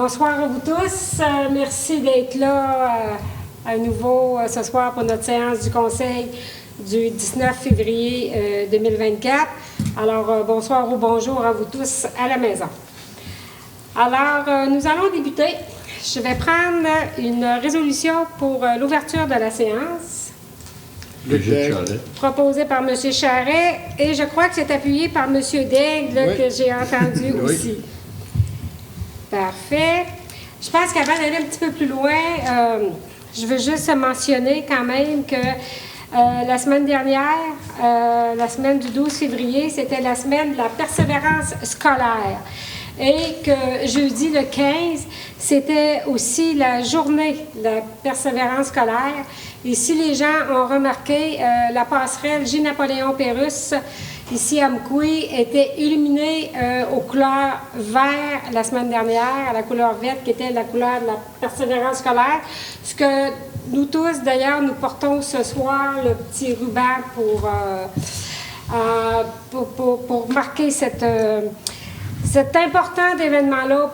Bonsoir à vous tous. Merci d'être là à nouveau ce soir pour notre séance du Conseil du 19 février 2024. Alors, bonsoir ou bonjour à vous tous à la maison. Alors, nous allons débuter. Je vais prendre une résolution pour l'ouverture de la séance. Proposée par M. Charret, et je crois que c'est appuyé par M. Daigle, que j'ai entendu aussi. Parfait. Je pense qu'avant d'aller un petit peu plus loin, je veux juste mentionner quand même que la semaine dernière, la semaine du 12 février, c'était la semaine de la persévérance scolaire. Et que jeudi le 15, c'était aussi la journée de la persévérance scolaire. Et si les gens ont remarqué, la passerelle J-Napoléon-Pérusse, ici à Mkoui, était illuminée aux couleurs vert la semaine dernière, à la couleur verte qui était la couleur de la persévérance scolaire. Ce que nous tous, d'ailleurs, nous portons ce soir le petit ruban pour marquer cet important événement-là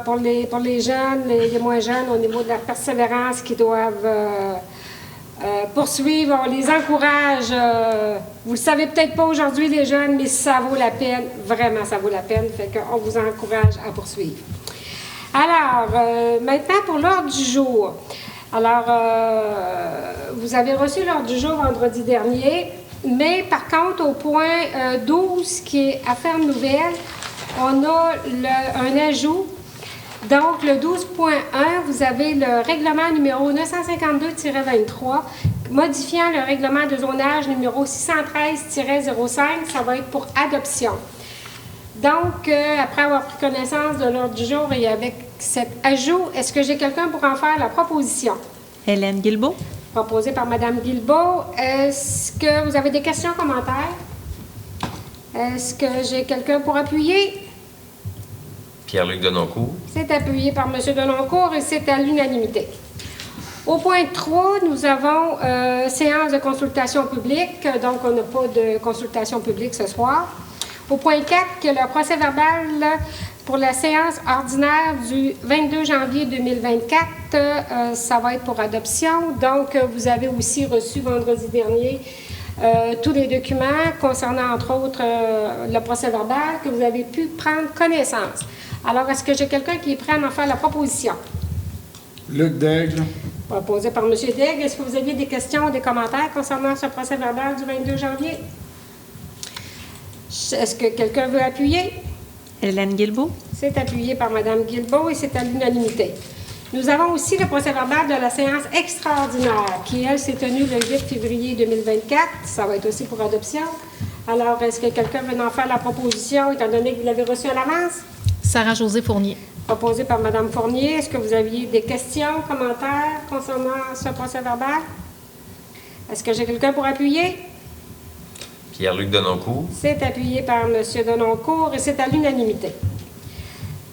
pour les jeunes, les moins jeunes, au niveau de la persévérance qui doivent poursuivre. On les encourage. Vous ne le savez peut-être pas aujourd'hui, les jeunes, mais ça vaut la peine. Vraiment, ça vaut la peine. Fait qu'on vous encourage à poursuivre. Alors, maintenant pour l'ordre du jour. Alors, vous avez reçu l'ordre du jour vendredi dernier, mais par contre, au point 12, qui est Affaires nouvelles, on a un ajout. Donc, le 12.1, vous avez le règlement numéro 952-23, modifiant le règlement de zonage numéro 613-05, ça va être pour adoption. Donc, après avoir pris connaissance de l'ordre du jour et avec cet ajout, est-ce que j'ai quelqu'un pour en faire la proposition? Hélène Guilbeault. Proposée par Mme Guilbeault. Est-ce que vous avez des questions, commentaires? Est-ce que j'ai quelqu'un pour appuyer? Pierre-Luc Denoncourt. C'est appuyé par M. Denoncourt et c'est à l'unanimité. Au point 3, nous avons séance de consultation publique, donc on n'a pas de consultation publique ce soir. Au point 4, que le procès-verbal pour la séance ordinaire du 22 janvier 2024, ça va être pour adoption. Donc, vous avez aussi reçu vendredi dernier tous les documents concernant, entre autres, le procès-verbal que vous avez pu prendre connaissance. Alors, est-ce que j'ai quelqu'un qui est prêt à en faire la proposition? Luc Daigle. Proposé par M. Daigle. Est-ce que vous aviez des questions ou des commentaires concernant ce procès-verbal du 22 janvier? Est-ce que quelqu'un veut appuyer? Hélène Guilbeault. C'est appuyé par Mme Guilbeault et c'est à l'unanimité. Nous avons aussi le procès-verbal de la séance extraordinaire qui, elle, s'est tenue le 8 février 2024. Ça va être aussi pour adoption. Alors, est-ce que quelqu'un veut en faire la proposition, étant donné que vous l'avez reçue à l'avance? Sarah-Josée Fournier. Proposée par Mme Fournier. Est-ce que vous aviez des questions, commentaires concernant ce procès-verbal? Est-ce que j'ai quelqu'un pour appuyer? Pierre-Luc Denoncourt. C'est appuyé par M. Denoncourt et c'est à l'unanimité.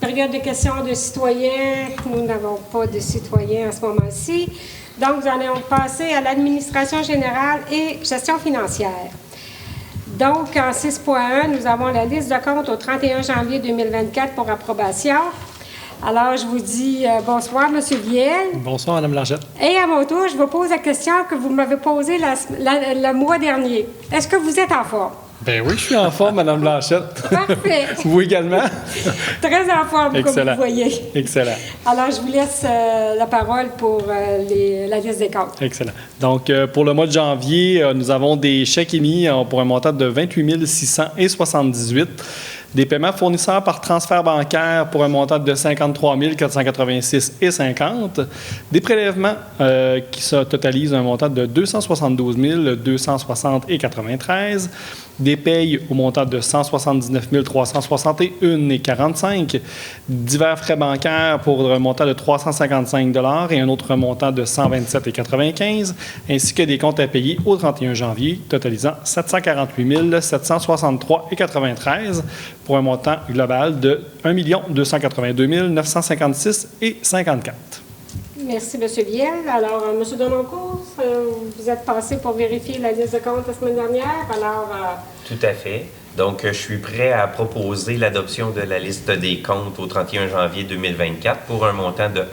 Période de questions de citoyens. Nous n'avons pas de citoyens à ce moment-ci. Donc, nous allons passer à l'administration générale et gestion financière. Donc, en 6.1, nous avons la liste de comptes au 31 janvier 2024 pour approbation. Alors, je vous dis bonsoir, M. Viel. Bonsoir, Mme Blanchette. Et à mon tour, je vous pose la question que vous m'avez posée le mois dernier. Est-ce que vous êtes en forme? Ben oui, je suis en forme, Mme Blanchette. Parfait. Vous également? Très en forme, excellent, comme vous voyez. Excellent. Alors, je vous laisse la parole pour la liste des comptes. Excellent. Donc, pour le mois de janvier, nous avons des chèques émis pour un montant de 28 678. Des paiements fournisseurs par transfert bancaire pour un montant de 53 486,50. Des prélèvements qui se totalisent un montant de 272 260,93. Des payes au montant de 179 361,45. Divers frais bancaires pour un montant de 355 et un autre montant de 127,95, ainsi que des comptes à payer au 31 janvier, totalisant 748 763,93 pour un montant global de 1 282 956,54. Merci, M. Viel. Alors, M. Denoncourt, vous êtes passé pour vérifier la liste de comptes la semaine dernière. Alors, tout à fait. Donc, je suis prêt à proposer l'adoption de la liste des comptes au 31 janvier 2024 pour un montant de 1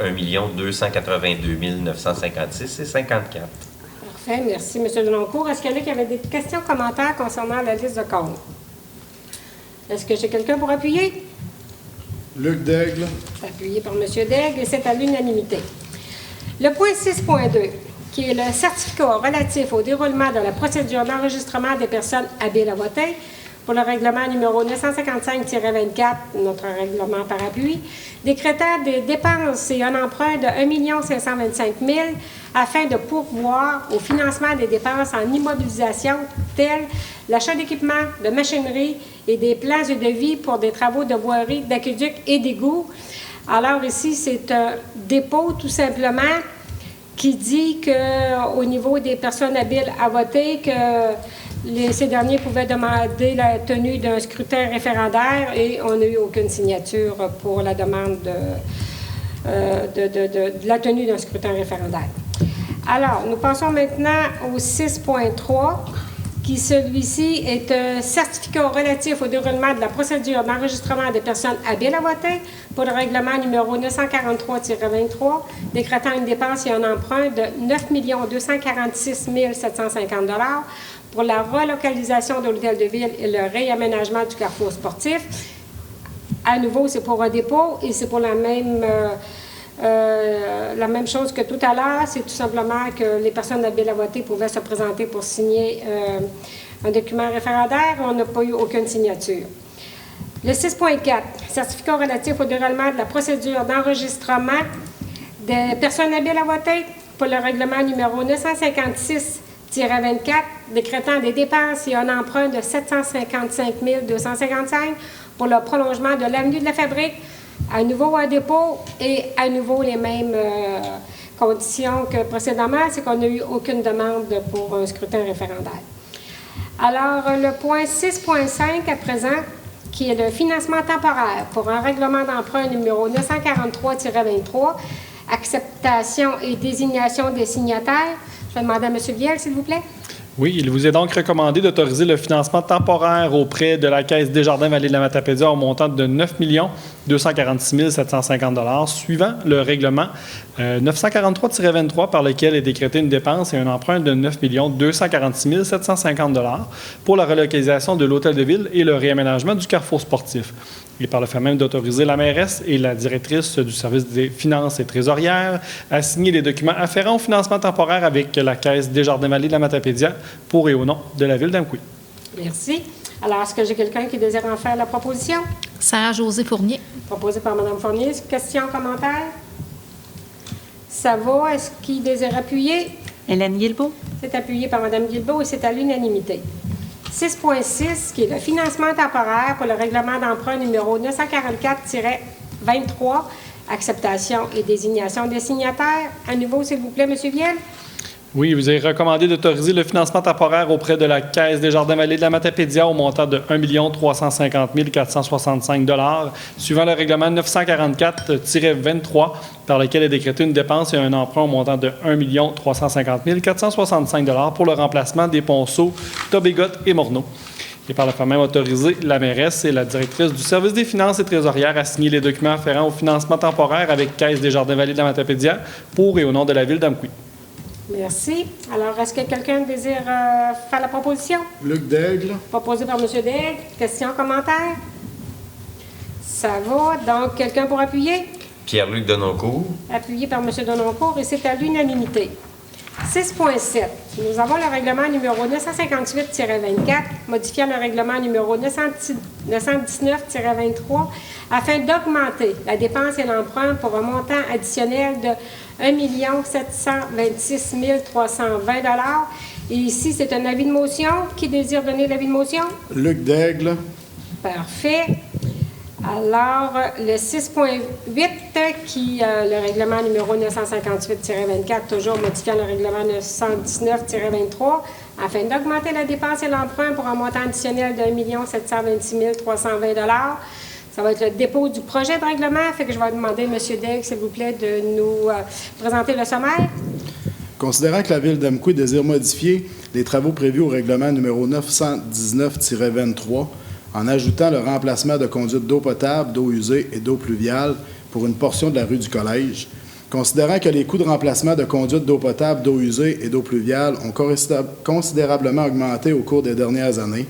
282 956,54. Parfait. Merci, M. Denoncourt. Est-ce qu'il y en a qui avaient des questions, commentaires concernant la liste de comptes? Est-ce que j'ai quelqu'un pour appuyer? Luc Daigle. Appuyé par M. Daigle et c'est à l'unanimité. Le point 6.2, qui est le certificat relatif au déroulement de la procédure d'enregistrement des personnes habiles à voter pour le règlement numéro 955-24, notre règlement par appui, décrétant des dépenses et un emprunt de 1 525 000 afin de pourvoir au financement des dépenses en immobilisation telles l'achat d'équipements, de machinerie et des plans et devis pour des travaux de voirie, d'aqueduc et d'égouts. Alors ici, c'est un dépôt tout simplement qui dit qu'au niveau des personnes habiles à voter, que ces derniers pouvaient demander la tenue d'un scrutin référendaire et on n'a eu aucune signature pour la demande de la tenue d'un scrutin référendaire. Alors, nous passons maintenant au 6.3, qui celui-ci est un certificat relatif au déroulement de la procédure d'enregistrement des personnes habiles à voter pour le règlement numéro 943-23, décrétant une dépense et un emprunt de 9 246 750 $ pour la relocalisation de l'hôtel de ville et le réaménagement du carrefour sportif. À nouveau, c'est pour un dépôt et c'est pour la même chose que tout à l'heure. C'est tout simplement que les personnes habiles à voter pouvaient se présenter pour signer un document référendaire. On n'a pas eu aucune signature. Le 6.4, certificat relatif au déroulement de la procédure d'enregistrement des personnes habiles à voter pour le règlement numéro 956-24, décrétant des dépenses et un emprunt de 755 255 pour le prolongement de l'avenue de la Fabrique. À nouveau un dépôt et à nouveau les mêmes conditions que précédemment, c'est qu'on n'a eu aucune demande pour un scrutin référendaire. Alors, le point 6.5 à présent, qui est le financement temporaire pour un règlement d'emprunt numéro 943-23, acceptation et désignation des signataires. Je vais demander à M. Viel, s'il vous plaît. Oui, il vous est donc recommandé d'autoriser le financement temporaire auprès de la Caisse Desjardins-Vallée de la Matapédia au montant de 9 246 750 $ suivant le règlement 943-23 par lequel est décrétée une dépense et un emprunt de 9 246 750 $ pour la relocalisation de l'hôtel de ville et le réaménagement du carrefour sportif. Et par le fait même d'autoriser la mairesse et la directrice du service des finances et trésorières à signer les documents afférents au financement temporaire avec la Caisse Desjardins-Vallée de la Matapédia pour et au nom de la ville d'Amqui. Merci. Alors, est-ce que j'ai quelqu'un qui désire en faire la proposition? Sarah-Josée Fournier. Proposée par Mme Fournier. Questions, commentaires? Ça va. Est-ce qu'il désire appuyer? Hélène Guilbeault. C'est appuyé par Mme Guilbeault et c'est à l'unanimité. 6.6, qui est le financement temporaire pour le règlement d'emprunt numéro 944-23, acceptation et désignation des signataires. À nouveau, s'il vous plaît, M. Viel. Oui, vous avez recommandé d'autoriser le financement temporaire auprès de la Caisse Desjardins-Vallée de la Matapédia au montant de 1 350 465 $ suivant le règlement 944-23 par lequel est décrétée une dépense et un emprunt au montant de 1 350 465 $ pour le remplacement des ponceaux Tobegot et Morneau. Et par le fait même autoriser la mairesse et la directrice du service des finances et trésorières à signer les documents afférents au financement temporaire avec Caisse Desjardins-Vallée de la Matapédia pour et au nom de la ville d'Amqui. Merci. Alors, est-ce que quelqu'un désire faire la proposition? Luc Daigle. Proposé par M. Daigle. Questions, commentaires? Ça va. Donc, quelqu'un pour appuyer? Pierre-Luc Denoncourt. Appuyé par M. Denoncourt et c'est à l'unanimité. 6.7. Nous avons le règlement numéro 958-24, modifiant le règlement numéro 919-23 afin d'augmenter la dépense et l'emprunt pour un montant additionnel de 1 726 320 $. Et ici, c'est un avis de motion. Qui désire donner l'avis de motion? Luc Daigle. Parfait. Alors, le 6.8, qui le règlement numéro 958-24, toujours modifiant le règlement 919-23, afin d'augmenter la dépense et l'emprunt pour un montant additionnel de 1 726 320 $. Ça va être le dépôt du projet de règlement. Fait que je vais demander, M. Daigle, s'il vous plaît, de nous présenter le sommaire. Considérant que la ville d'Amqui désire modifier les travaux prévus au règlement numéro 919-23 en ajoutant le remplacement de conduites d'eau potable, d'eau usée et d'eau pluviale pour une portion de la rue du Collège. Considérant que les coûts de remplacement de conduites d'eau potable, d'eau usée et d'eau pluviale ont considérablement augmenté au cours des dernières années,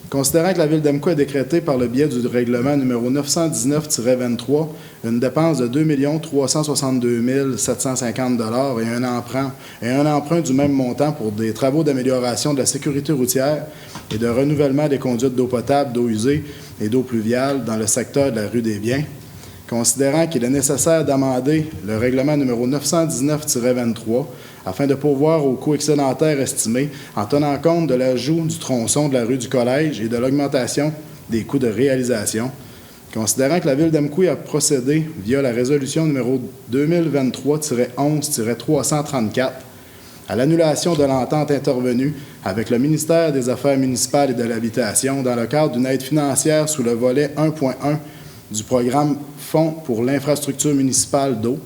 considérant que la Ville d'Amqui a décrété par le biais du règlement numéro 919-23 une dépense de 2 362 750 $ et un emprunt du même montant pour des travaux d'amélioration de la sécurité routière et de renouvellement des conduites d'eau potable, d'eau usée et d'eau pluviale dans le secteur de la rue des Biens, considérant qu'il est nécessaire d'amender le règlement numéro 919-23 afin de pourvoir aux coûts excédentaires estimés en tenant compte de l'ajout du tronçon de la rue du Collège et de l'augmentation des coûts de réalisation, considérant que la Ville d'Amqui a procédé via la résolution numéro 2023-11-334 à l'annulation de l'entente intervenue avec le ministère des Affaires municipales et de l'Habitation dans le cadre d'une aide financière sous le volet 1.1 du programme Fonds pour l'infrastructure municipale d'eau,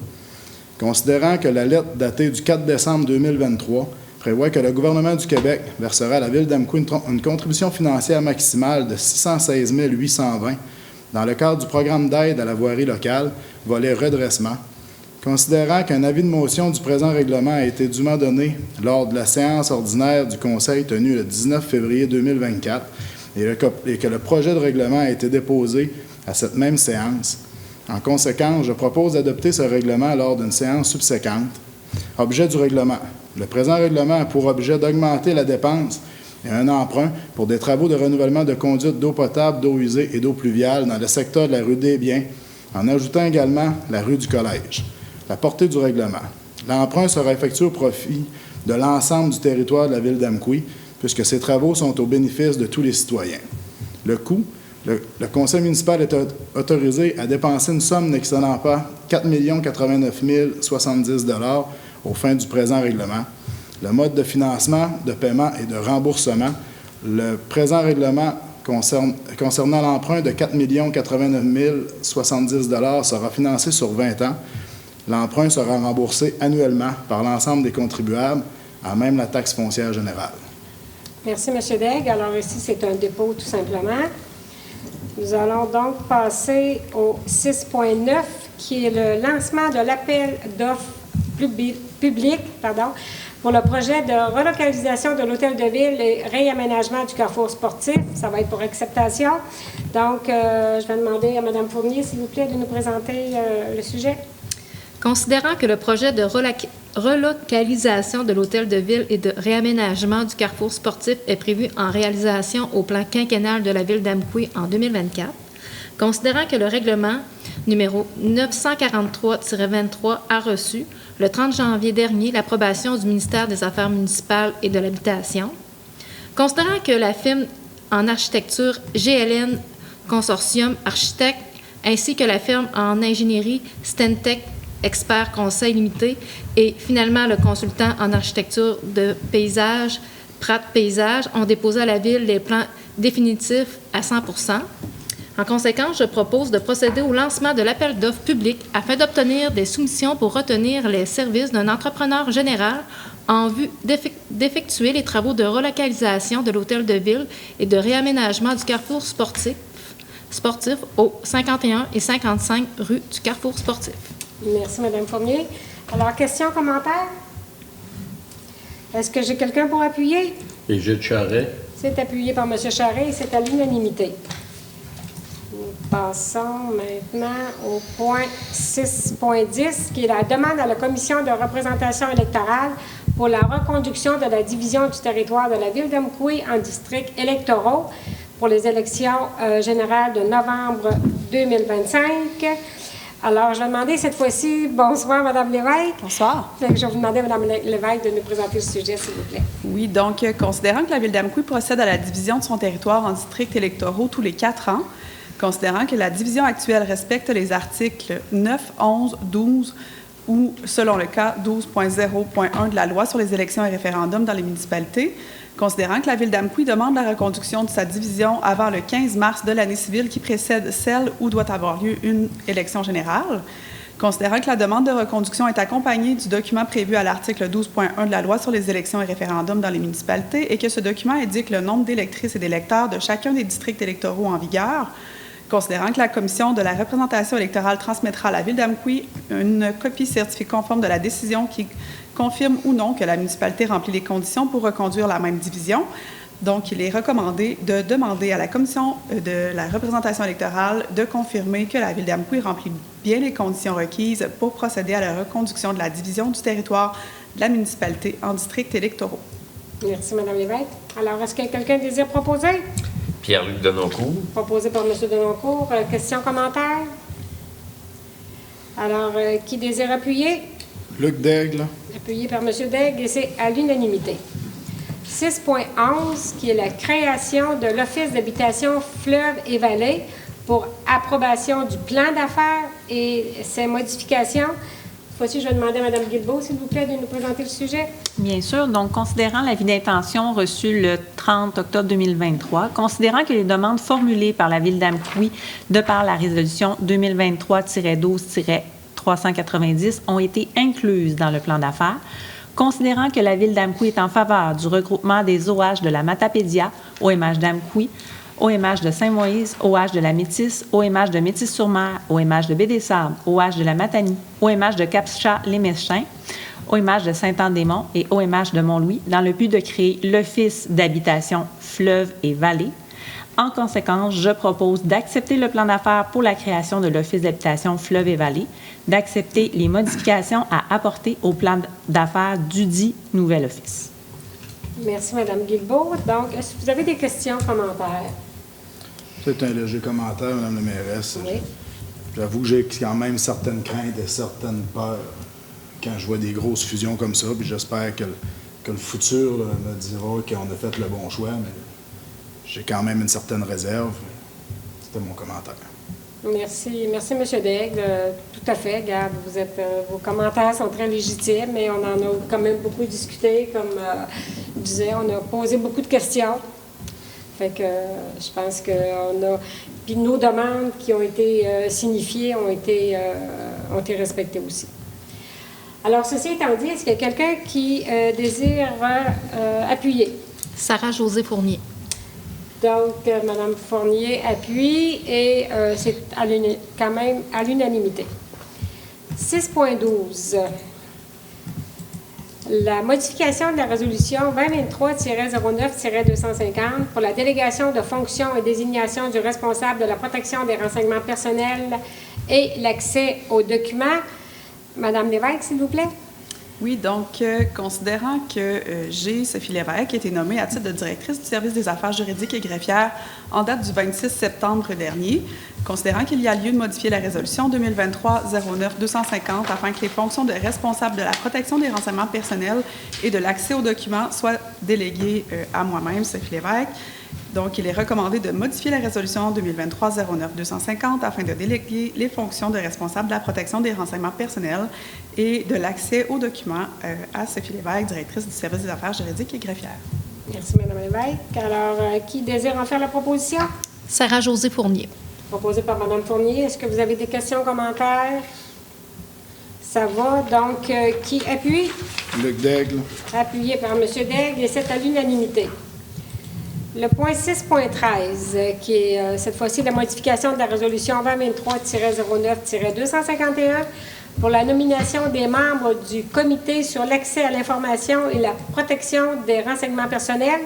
considérant que la lettre datée du 4 décembre 2023 prévoit que le gouvernement du Québec versera à la Ville d'Amqui une contribution financière maximale de 616 820 dans le cadre du programme d'aide à la voirie locale, volet redressement, considérant qu'un avis de motion du présent règlement a été dûment donné lors de la séance ordinaire du Conseil tenue le 19 février 2024 et que le projet de règlement a été déposé à cette même séance. En conséquence, je propose d'adopter ce règlement lors d'une séance subséquente. Objet du règlement. Le présent règlement a pour objet d'augmenter la dépense et un emprunt pour des travaux de renouvellement de conduites d'eau potable, d'eau usée et d'eau pluviale dans le secteur de la rue des Biens, en ajoutant également la rue du Collège. La portée du règlement. L'emprunt sera effectué au profit de l'ensemble du territoire de la Ville d'Amqui, puisque ces travaux sont au bénéfice de tous les citoyens. Le coût. Le conseil municipal est autorisé à dépenser une somme n'excédant pas 4 089 070 $ aux fins du présent règlement. Le mode de financement, de paiement et de remboursement. Le présent règlement concernant l'emprunt de 4 089 070 $ sera financé sur 20 ans. L'emprunt sera remboursé annuellement par l'ensemble des contribuables, à même la taxe foncière générale. Merci, M. Daigle. Alors ici, c'est un dépôt tout simplement. Nous allons donc passer au 6.9, qui est le lancement de l'appel d'offres public pour le projet de relocalisation de l'hôtel de ville et réaménagement du carrefour sportif. Ça va être pour acceptation. Donc, je vais demander à Mme Fournier, s'il vous plaît, de nous présenter le sujet. Considérant que le projet de relocalisation de l'hôtel de ville et de réaménagement du carrefour sportif est prévu en réalisation au plan quinquennal de la Ville d'Amqui en 2024, considérant que le règlement numéro 943-23 a reçu, le 30 janvier dernier, l'approbation du ministère des Affaires municipales et de l'Habitation, considérant que la firme en architecture GLN Consortium Architecte ainsi que la firme en ingénierie Stentec Expert Conseil Limité et finalement le consultant en architecture de paysage, Pratt Paysage, ont déposé à la Ville les plans définitifs à 100 %. En conséquence, je propose de procéder au lancement de l'appel d'offres public afin d'obtenir des soumissions pour retenir les services d'un entrepreneur général en vue d'effectuer les travaux de relocalisation de l'hôtel de ville et de réaménagement du carrefour sportif au 51 et 55 rue du Carrefour sportif. Merci, Mme Fournier. Alors, questions, commentaires? Est-ce que j'ai quelqu'un pour appuyer? Et Gilles Charret. C'est appuyé par M. Charret et c'est à l'unanimité. Nous passons maintenant au point 6.10, qui est la demande à la Commission de représentation électorale pour la reconduction de la division du territoire de la Ville d'Amqui en districts électoraux pour les élections générales de novembre 2025. Alors, je vais demander cette fois-ci, bonsoir, Mme Lévesque. Bonsoir. Je vais vous demander à Mme Lévesque de nous présenter le sujet, s'il vous plaît. Oui, donc, considérant que la Ville d'Amqui procède à la division de son territoire en districts électoraux tous les 4 ans, considérant que la division actuelle respecte les articles 9, 11, 12 ou, selon le cas, 12.0.1 de la Loi sur les élections et référendums dans les municipalités, considérant que la Ville d'Amqui demande la reconduction de sa division avant le 15 mars de l'année civile qui précède celle où doit avoir lieu une élection générale, Considérant que la demande de reconduction est accompagnée du document prévu à l'article 12.1 de la Loi sur les élections et référendums dans les municipalités et que ce document indique le nombre d'électrices et d'électeurs de chacun des districts électoraux en vigueur, considérant que la Commission de la représentation électorale transmettra à la Ville d'Amqui une copie certifiée conforme de la décision qui confirme ou non que la municipalité remplit les conditions pour reconduire la même division. Donc, il est recommandé de demander à la Commission de la représentation électorale de confirmer que la Ville d'Amqui remplit bien les conditions requises pour procéder à la reconduction de la division du territoire de la municipalité en districts électoraux. Merci, Mme Lévesque. Alors, est-ce que quelqu'un désire proposer? Pierre-Luc Denoncourt. Proposé par M. Denoncourt. Questions, commentaires? Alors, qui désire appuyer? Luc Daigle. Appuyé par M. Daigle, et c'est à l'unanimité. 6.11, qui est la création de l'Office d'habitation Fleuve et Vallée pour approbation du plan d'affaires et ses modifications. Cette fois-ci, je vais demander à Mme Guilbeault, s'il vous plaît, de nous présenter le sujet. Bien sûr. Donc, considérant l'avis d'intention reçu le 30 octobre 2023, considérant que les demandes formulées par la Ville d'Amqui de par la résolution 2023-12-390 ont été incluses dans le plan d'affaires, considérant que la Ville d'Amqui est en faveur du regroupement des OH de la Matapédia, OMH d'Amqui, OMH de Saint-Moïse, OH de la Métis, OMH de Métis-sur-Mer, OMH de Baie-des-Sables, OH de la Matanie, OMH de Cap-Chat-les-Messiens, OMH de Saint-Anne-des-Monts et OMH de Mont-Louis, dans le but de créer l'Office d'habitation Fleuve et Vallée. En conséquence, je propose d'accepter le plan d'affaires pour la création de l'Office d'habitation Fleuve et Vallée, d'accepter les modifications à apporter au plan d'affaires dudit nouvel office. Merci, Mme Guilbeault. Donc, est-ce que vous avez des questions, commentaires? C'est un léger commentaire, Mme la mairesse. Oui. J'avoue que j'ai quand même certaines craintes et certaines peurs quand je vois des grosses fusions comme ça. Puis j'espère que le futur là, me dira qu'on a fait le bon choix, mais j'ai quand même une certaine réserve. C'était mon commentaire. Merci, M. Daigle. Tout à fait. Regarde, vos commentaires sont très légitimes, mais on en a quand même beaucoup discuté. Comme je disais, on a posé beaucoup de questions. Fait que je pense qu'on a... Puis nos demandes qui ont été signifiées ont été respectées aussi. Alors, ceci étant dit, est-ce qu'il y a quelqu'un qui désire appuyer? Sarah-Josée Fournier. Donc, Mme Fournier appuie et c'est quand même à l'unanimité. 6.12. La modification de la résolution 2023-09-250 pour la délégation de fonctions et désignation du responsable de la protection des renseignements personnels et l'accès aux documents. Madame Lévesque, s'il vous plaît. Oui, donc, considérant que j'ai Sophie Lévesque, qui a été nommée à titre de directrice du service des affaires juridiques et greffières en date du 26 septembre dernier, considérant qu'il y a lieu de modifier la résolution 2023-09-250 afin que les fonctions de responsable de la protection des renseignements personnels et de l'accès aux documents soient déléguées à moi-même, Sophie Lévesque. Donc, il est recommandé de modifier la résolution 2023-09-250 afin de déléguer les fonctions de responsable de la protection des renseignements personnels et de l'accès aux documents à Sophie Lévesque, directrice du service des affaires juridiques et greffières. Merci, Mme Lévesque. Alors, qui désire en faire la proposition? Sarah-Josée Fournier. Proposée par Mme Fournier. Est-ce que vous avez des questions, commentaires? Ça va. Donc, qui appuie? Luc Daigle. Appuyé par M. Daigle, et c'est à l'unanimité. Le point 6.13, qui est cette fois-ci la modification de la résolution 2023-09-251 pour la nomination des membres du comité sur l'accès à l'information et la protection des renseignements personnels.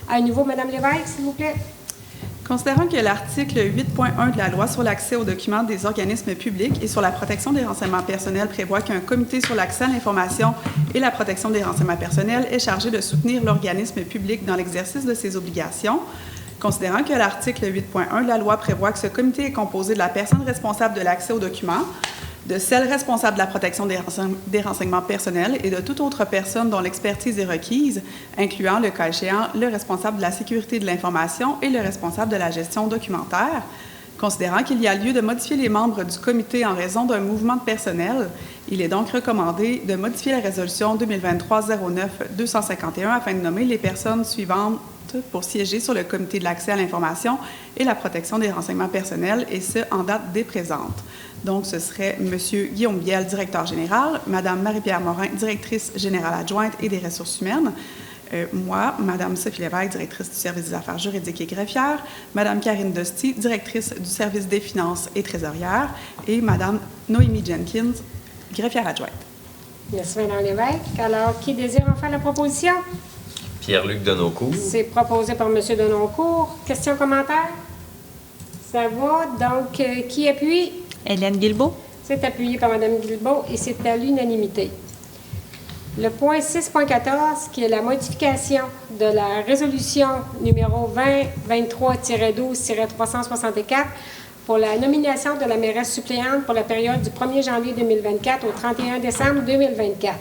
À nouveau, Mme Lévesque, s'il vous plaît. Considérant que l'article 8.1 de la Loi sur l'accès aux documents des organismes publics et sur la protection des renseignements personnels prévoit qu'un comité sur l'accès à l'information et la protection des renseignements personnels est chargé de soutenir l'organisme public dans l'exercice de ses obligations, considérant que l'article 8.1 de la Loi prévoit que ce comité est composé de la personne responsable de l'accès aux documents, de celle responsable de la protection des renseignements personnels et de toute autre personne dont l'expertise est requise, incluant, le cas échéant, le responsable de la sécurité de l'information et le responsable de la gestion documentaire. Considérant qu'il y a lieu de modifier les membres du comité en raison d'un mouvement de personnel, il est donc recommandé de modifier la résolution 2023-09-251 afin de nommer les personnes suivantes pour siéger sur le comité de l'accès à l'information et la protection des renseignements personnels, et ce, en date dès présente. Donc, ce serait M. Guillaume Biel, directeur général, Mme Marie-Pierre Morin, directrice générale adjointe et des ressources humaines, moi, Mme Sophie Lévesque, directrice du service des affaires juridiques et greffières, Mme Karine Dosti, directrice du service des finances et trésorière, et Mme Noémie Jenkins, greffière adjointe. Merci, Mme Lévesque. Alors, qui désire en faire la proposition? Pierre-Luc Denoncourt. C'est proposé par M. Denoncourt. Questions, commentaires? Ça va. Donc, qui appuie? Hélène Guilbeault. C'est appuyé par Mme Guilbeault et c'est à l'unanimité. Le point 6.14, qui est la modification de la résolution numéro 2023-12-364 pour la nomination de la mairesse suppléante pour la période du 1er janvier 2024 au 31 décembre 2024.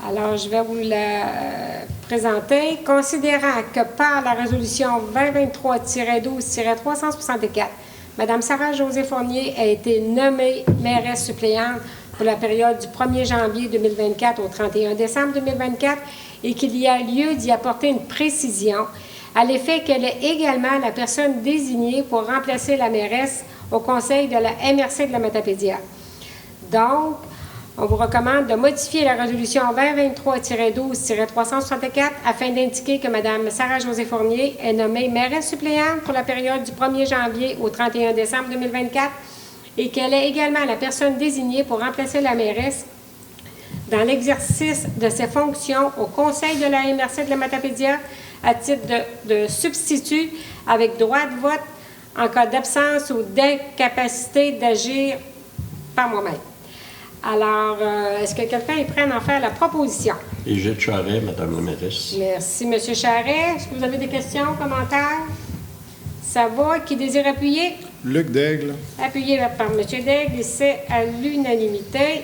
Alors, je vais vous la présenter. Considérant que par la résolution 2023-12-364, Mme Sarah-Josée Fournier a été nommée mairesse suppléante pour la période du 1er janvier 2024 au 31 décembre 2024 et qu'il y a lieu d'y apporter une précision à l'effet qu'elle est également la personne désignée pour remplacer la mairesse au conseil de la MRC de la Matapédia. Donc, on vous recommande de modifier la résolution 2023-12-364 afin d'indiquer que Mme Sarah-Josée Fournier est nommée mairesse suppléante pour la période du 1er janvier au 31 décembre 2024 et qu'elle est également la personne désignée pour remplacer la mairesse dans l'exercice de ses fonctions au conseil de la MRC de la Matapédia à titre de substitut avec droit de vote en cas d'absence ou d'incapacité d'agir par moi-même. Alors, est-ce que quelqu'un est prêt à en faire la proposition? Égide Charret, Madame la mairesse. Merci, M. Charret. Est-ce que vous avez des questions, commentaires? Ça va. Qui désire appuyer? Luc Daigle. Appuyé par M. Daigle et c'est à l'unanimité.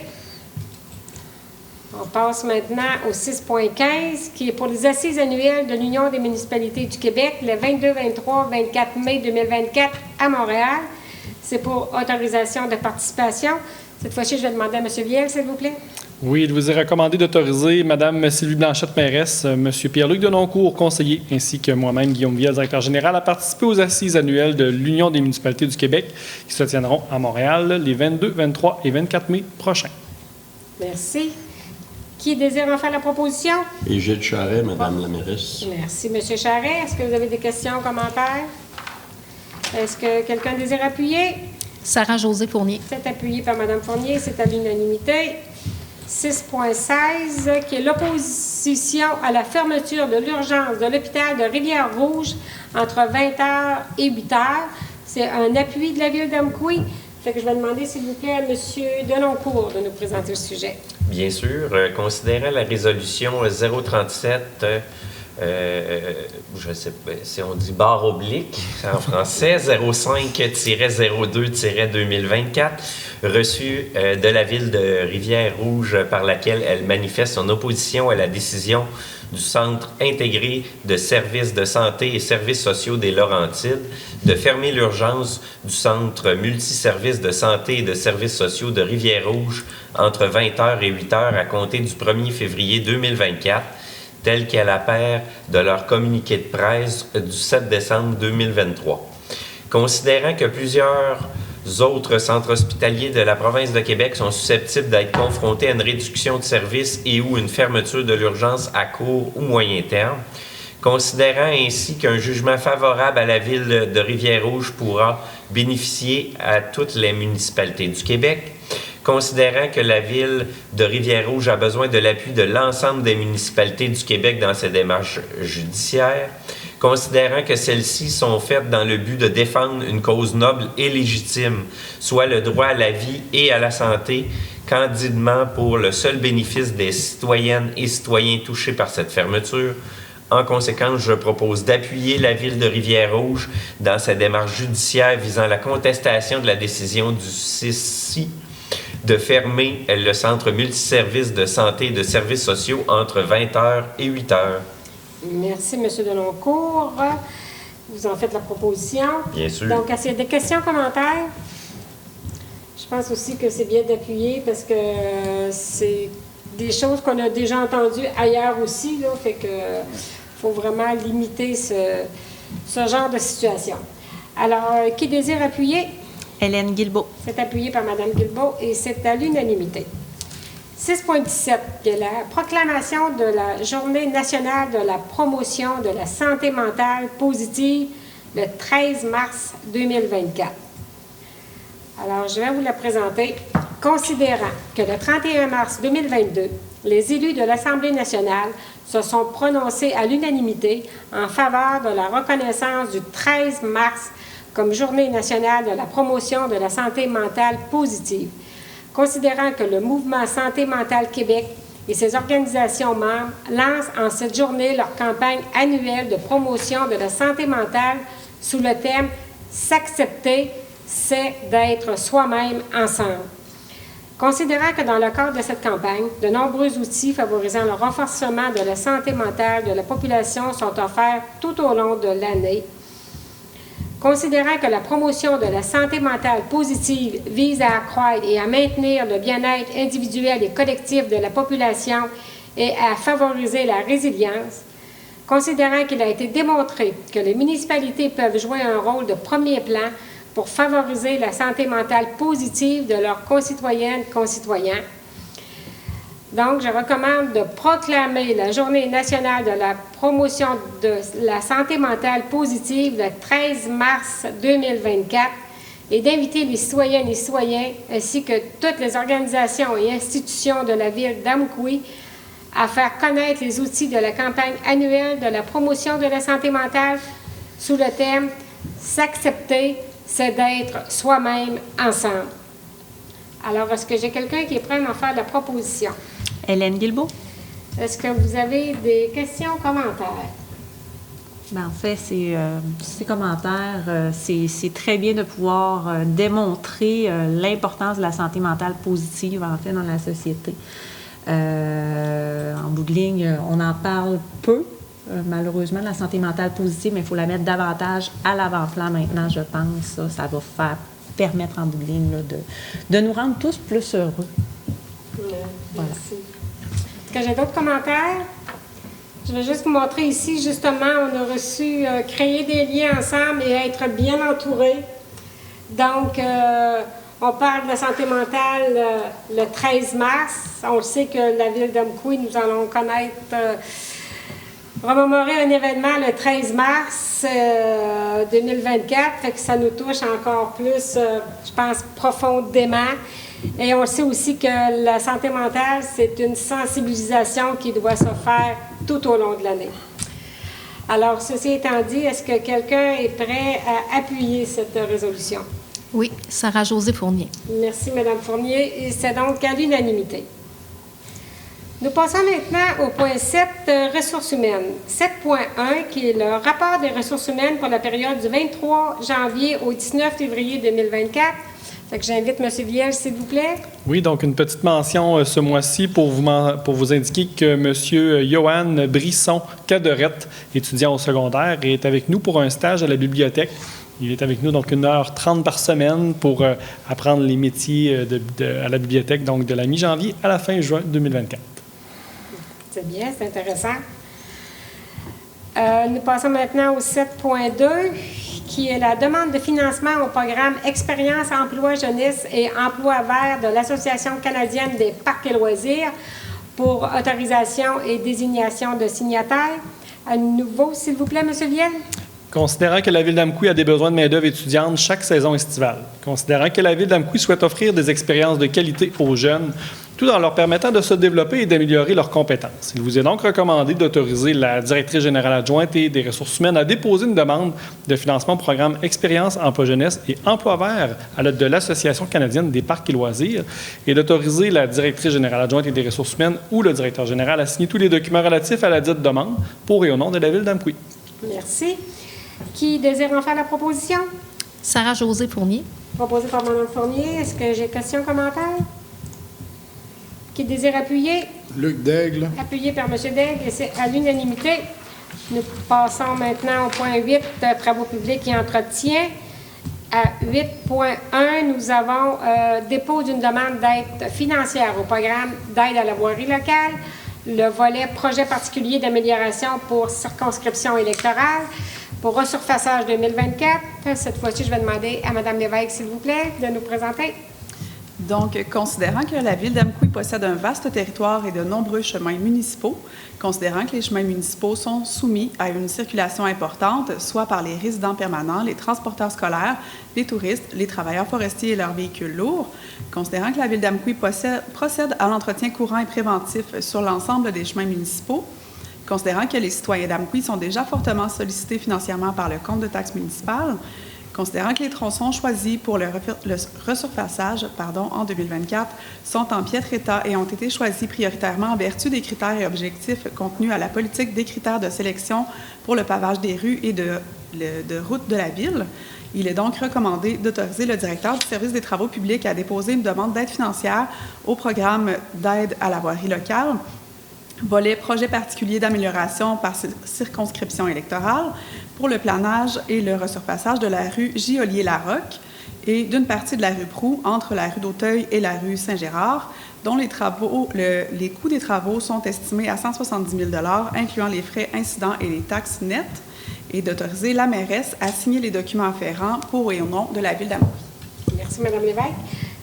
On passe maintenant au 6.15, qui est pour les assises annuelles de l'Union des municipalités du Québec, le 22, 23, 24 mai 2024 à Montréal. C'est pour autorisation de participation. Cette fois-ci, je vais demander à M. Viel, s'il vous plaît. Oui, il vous est recommandé d'autoriser Mme Sylvie Blanchette, mairesse, M. Pierre-Luc Denoncourt, conseiller, ainsi que moi-même, Guillaume Viel, directeur général, à participer aux assises annuelles de l'Union des municipalités du Québec qui se tiendront à Montréal les 22, 23 et 24 mai prochains. Merci. Qui désire en faire la proposition? Égide Charret, Madame la mairesse. Merci, M. Charret. Est-ce que vous avez des questions, commentaires? Est-ce que quelqu'un désire appuyer? Sarah-Josée Fournier. C'est appuyé par Mme Fournier, c'est à l'unanimité. 6.16, qui est l'opposition à la fermeture de l'urgence de l'hôpital de Rivière-Rouge entre 20h et 8h. C'est un appui de la Ville d'Amqui. Fait que je vais demander, s'il vous plaît, à M. Denoncourt de nous présenter le sujet. Bien sûr. Considérant la résolution 037, je sais pas si on dit barre oblique en français, 05-02-2024, reçue de la Ville de Rivière-Rouge par laquelle elle manifeste son opposition à la décision du Centre intégré de services de santé et services sociaux des Laurentides de fermer l'urgence du Centre multiservices de santé et de services sociaux de Rivière-Rouge entre 20h et 8h à compter du 1er février 2024, tel qu'elle apparaît de leur communiqué de presse du 7 décembre 2023. Considérant que plusieurs autres centres hospitaliers de la province de Québec sont susceptibles d'être confrontés à une réduction de services et ou une fermeture de l'urgence à court ou moyen terme, considérant ainsi qu'un jugement favorable à la Ville de Rivière-Rouge pourra bénéficier à toutes les municipalités du Québec, considérant que la Ville de Rivière-Rouge a besoin de l'appui de l'ensemble des municipalités du Québec dans ses démarches judiciaires, considérant que celles-ci sont faites dans le but de défendre une cause noble et légitime, soit le droit à la vie et à la santé, candidement pour le seul bénéfice des citoyennes et citoyens touchés par cette fermeture. En conséquence, je propose d'appuyer la Ville de Rivière-Rouge dans sa démarche judiciaire visant la contestation de la décision du CICI de fermer le Centre multiservices de santé et de services sociaux entre 20h et 8h. Merci, M. Denoncourt. Vous en faites la proposition. Bien sûr. Donc, est-ce qu'il y a des questions, commentaires? Je pense aussi que c'est bien d'appuyer parce que c'est des choses qu'on a déjà entendues ailleurs aussi, là, fait que faut vraiment limiter ce genre de situation. Alors, qui désire appuyer? Hélène Guilbeault. C'est appuyé par Mme Guilbeault et c'est à l'unanimité. 6.17, qui est la proclamation de la Journée nationale de la promotion de la santé mentale positive le 13 mars 2024. Alors, je vais vous la présenter. Considérant que le 31 mars 2022, les élus de l'Assemblée nationale se sont prononcés à l'unanimité en faveur de la reconnaissance du 13 mars comme Journée nationale de la promotion de la santé mentale positive. Considérant que le mouvement Santé mentale Québec et ses organisations membres lancent en cette journée leur campagne annuelle de promotion de la santé mentale sous le thème « S'accepter, c'est d'être soi-même ensemble ». Considérant que dans le cadre de cette campagne, de nombreux outils favorisant le renforcement de la santé mentale de la population sont offerts tout au long de l'année. Considérant que la promotion de la santé mentale positive vise à accroître et à maintenir le bien-être individuel et collectif de la population et à favoriser la résilience, considérant qu'il a été démontré que les municipalités peuvent jouer un rôle de premier plan pour favoriser la santé mentale positive de leurs concitoyennes et concitoyens. Donc, je recommande de proclamer la Journée nationale de la promotion de la santé mentale positive le 13 mars 2024 et d'inviter les citoyennes et citoyens ainsi que toutes les organisations et institutions de la ville d'Amqui à faire connaître les outils de la campagne annuelle de la promotion de la santé mentale sous le thème « S'accepter, c'est d'être soi-même ensemble ». Alors, est-ce que j'ai quelqu'un qui est prêt à m'en faire la proposition? Hélène Guilbeault. Est-ce que vous avez des questions, commentaires? Ben, en fait, ces commentaires, c'est très bien de pouvoir démontrer l'importance de la santé mentale positive, en fait, dans la société. En bout de ligne, on en parle peu, malheureusement, de la santé mentale positive, mais il faut la mettre davantage à l'avant-plan maintenant, je pense. Ça va permettre, en bout de ligne, là, de nous rendre tous plus heureux. Voilà. Est-ce que j'ai d'autres commentaires? Je vais juste vous montrer ici, justement, on a reçu créer des liens ensemble et être bien entouré. Donc, on parle de la santé mentale le 13 mars. On sait que la ville d'Amqui, nous allons connaître, remémorer un événement le 13 mars 2024, fait que ça nous touche encore plus, je pense, profondément. Et on sait aussi que la santé mentale, c'est une sensibilisation qui doit se faire tout au long de l'année. Alors, ceci étant dit, est-ce que quelqu'un est prêt à appuyer cette résolution? Oui, Sarah-Josée Fournier. Merci, Mme Fournier. Et c'est donc à l'unanimité. Nous passons maintenant au point 7, ressources humaines. 7.1, qui est le rapport des ressources humaines pour la période du 23 janvier au 19 février 2024. Fait que j'invite M. Viel, s'il vous plaît. Oui, donc une petite mention ce mois-ci pour vous indiquer que M. Johan Brisson-Cadorette, étudiant au secondaire, est avec nous pour un stage à la bibliothèque. Il est avec nous donc 1h30 par semaine pour apprendre les métiers à la bibliothèque, donc de la mi-janvier à la fin juin 2024. C'est bien, c'est intéressant. Nous passons maintenant au 7.2, qui est la demande de financement au programme Expérience Emploi Jeunesse et Emploi vert de l'Association canadienne des parcs et loisirs pour autorisation et désignation de signataires. À nouveau, s'il vous plaît, M. Viel. Considérant que la Ville d'Amqui a des besoins de main-d'œuvre étudiante chaque saison estivale, considérant que la Ville d'Amqui souhaite offrir des expériences de qualité aux jeunes, tout en leur permettant de se développer et d'améliorer leurs compétences. Il vous est donc recommandé d'autoriser la directrice générale adjointe et des ressources humaines à déposer une demande de financement au programme Expérience Emploi Jeunesse et Emploi vert à l'aide de l'Association canadienne des parcs et loisirs et d'autoriser la directrice générale adjointe et des ressources humaines ou le directeur général à signer tous les documents relatifs à la dite demande pour et au nom de la Ville d'Amqui. Merci. Qui désire en faire la proposition? Sarah-Josée Fournier. Proposée par Mme Fournier. Est-ce que j'ai questions, commentaires? Qui désire appuyer? Luc Daigle. Appuyé par M. Daigle, et c'est à l'unanimité. Nous passons maintenant au point 8, travaux publics et entretien. À 8.1, nous avons dépôt d'une demande d'aide financière au programme d'aide à la voirie locale, le volet projet particulier d'amélioration pour circonscription électorale, Pour resurfaçage 2024, cette fois-ci, je vais demander à Mme Lévesque, s'il vous plaît, de nous présenter. Donc, considérant que la Ville d'Amqui possède un vaste territoire et de nombreux chemins municipaux, considérant que les chemins municipaux sont soumis à une circulation importante, soit par les résidents permanents, les transporteurs scolaires, les touristes, les travailleurs forestiers et leurs véhicules lourds, considérant que la Ville d'Amqui procède à l'entretien courant et préventif sur l'ensemble des chemins municipaux, considérant que les citoyens d'Amqui sont déjà fortement sollicités financièrement par le compte de taxes municipales, considérant que les tronçons choisis pour le resurfaçage en 2024 sont en piètre état et ont été choisis prioritairement en vertu des critères et objectifs contenus à la politique des critères de sélection pour le pavage des rues et de routes de la Ville, il est donc recommandé d'autoriser le directeur du service des travaux publics à déposer une demande d'aide financière au programme d'aide à la voirie locale, volet projet particulier d'amélioration par circonscription électorale pour le planage et le resurfaçage de la rue J-Ollier-Larocque et d'une partie de la rue Proulx entre la rue d'Auteuil et la rue Saint-Gérard, dont les coûts des travaux sont estimés à 170 000 $ incluant les frais incidents et les taxes nettes, et d'autoriser la mairesse à signer les documents afférents pour et au nom de la Ville d'Amqui. Merci, Mme Lévesque.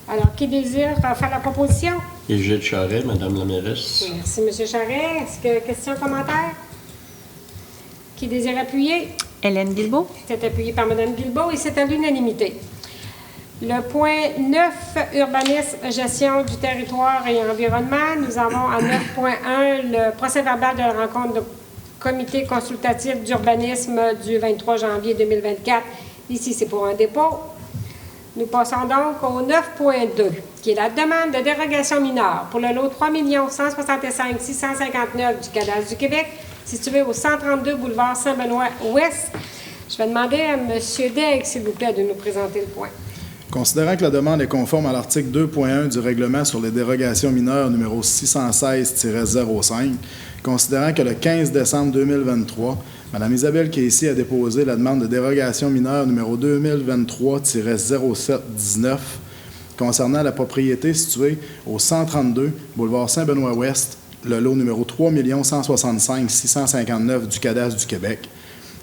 Alors, qui désire faire la proposition? Égide Charret, Madame la mairesse. Merci, M. Charret. Est-ce que questions, commentaires? Qui désire appuyer? Hélène Guilbeault. C'est appuyé par Mme Guilbeault et c'est à l'unanimité. Le point 9, urbanisme, gestion du territoire et environnement. Nous avons en 9.1 le procès-verbal de la rencontre de comité consultatif d'urbanisme du 23 janvier 2024. Ici, c'est pour un dépôt. Nous passons donc au 9.2, qui est la demande de dérogation mineure pour le lot 3 165 659 du cadastre du Québec, situé au 132 boulevard Saint-Benoît-Ouest. Je vais demander à M. Daigle, s'il vous plaît, de nous présenter le point. Considérant que la demande est conforme à l'article 2.1 du règlement sur les dérogations mineures numéro 616-05, considérant que le 15 décembre 2023, Mme Isabelle Casey a déposé la demande de dérogation mineure numéro 2023-0719 concernant la propriété située au 132 boulevard Saint-Benoît-Ouest, le lot numéro 3 165 659 du cadastre du Québec.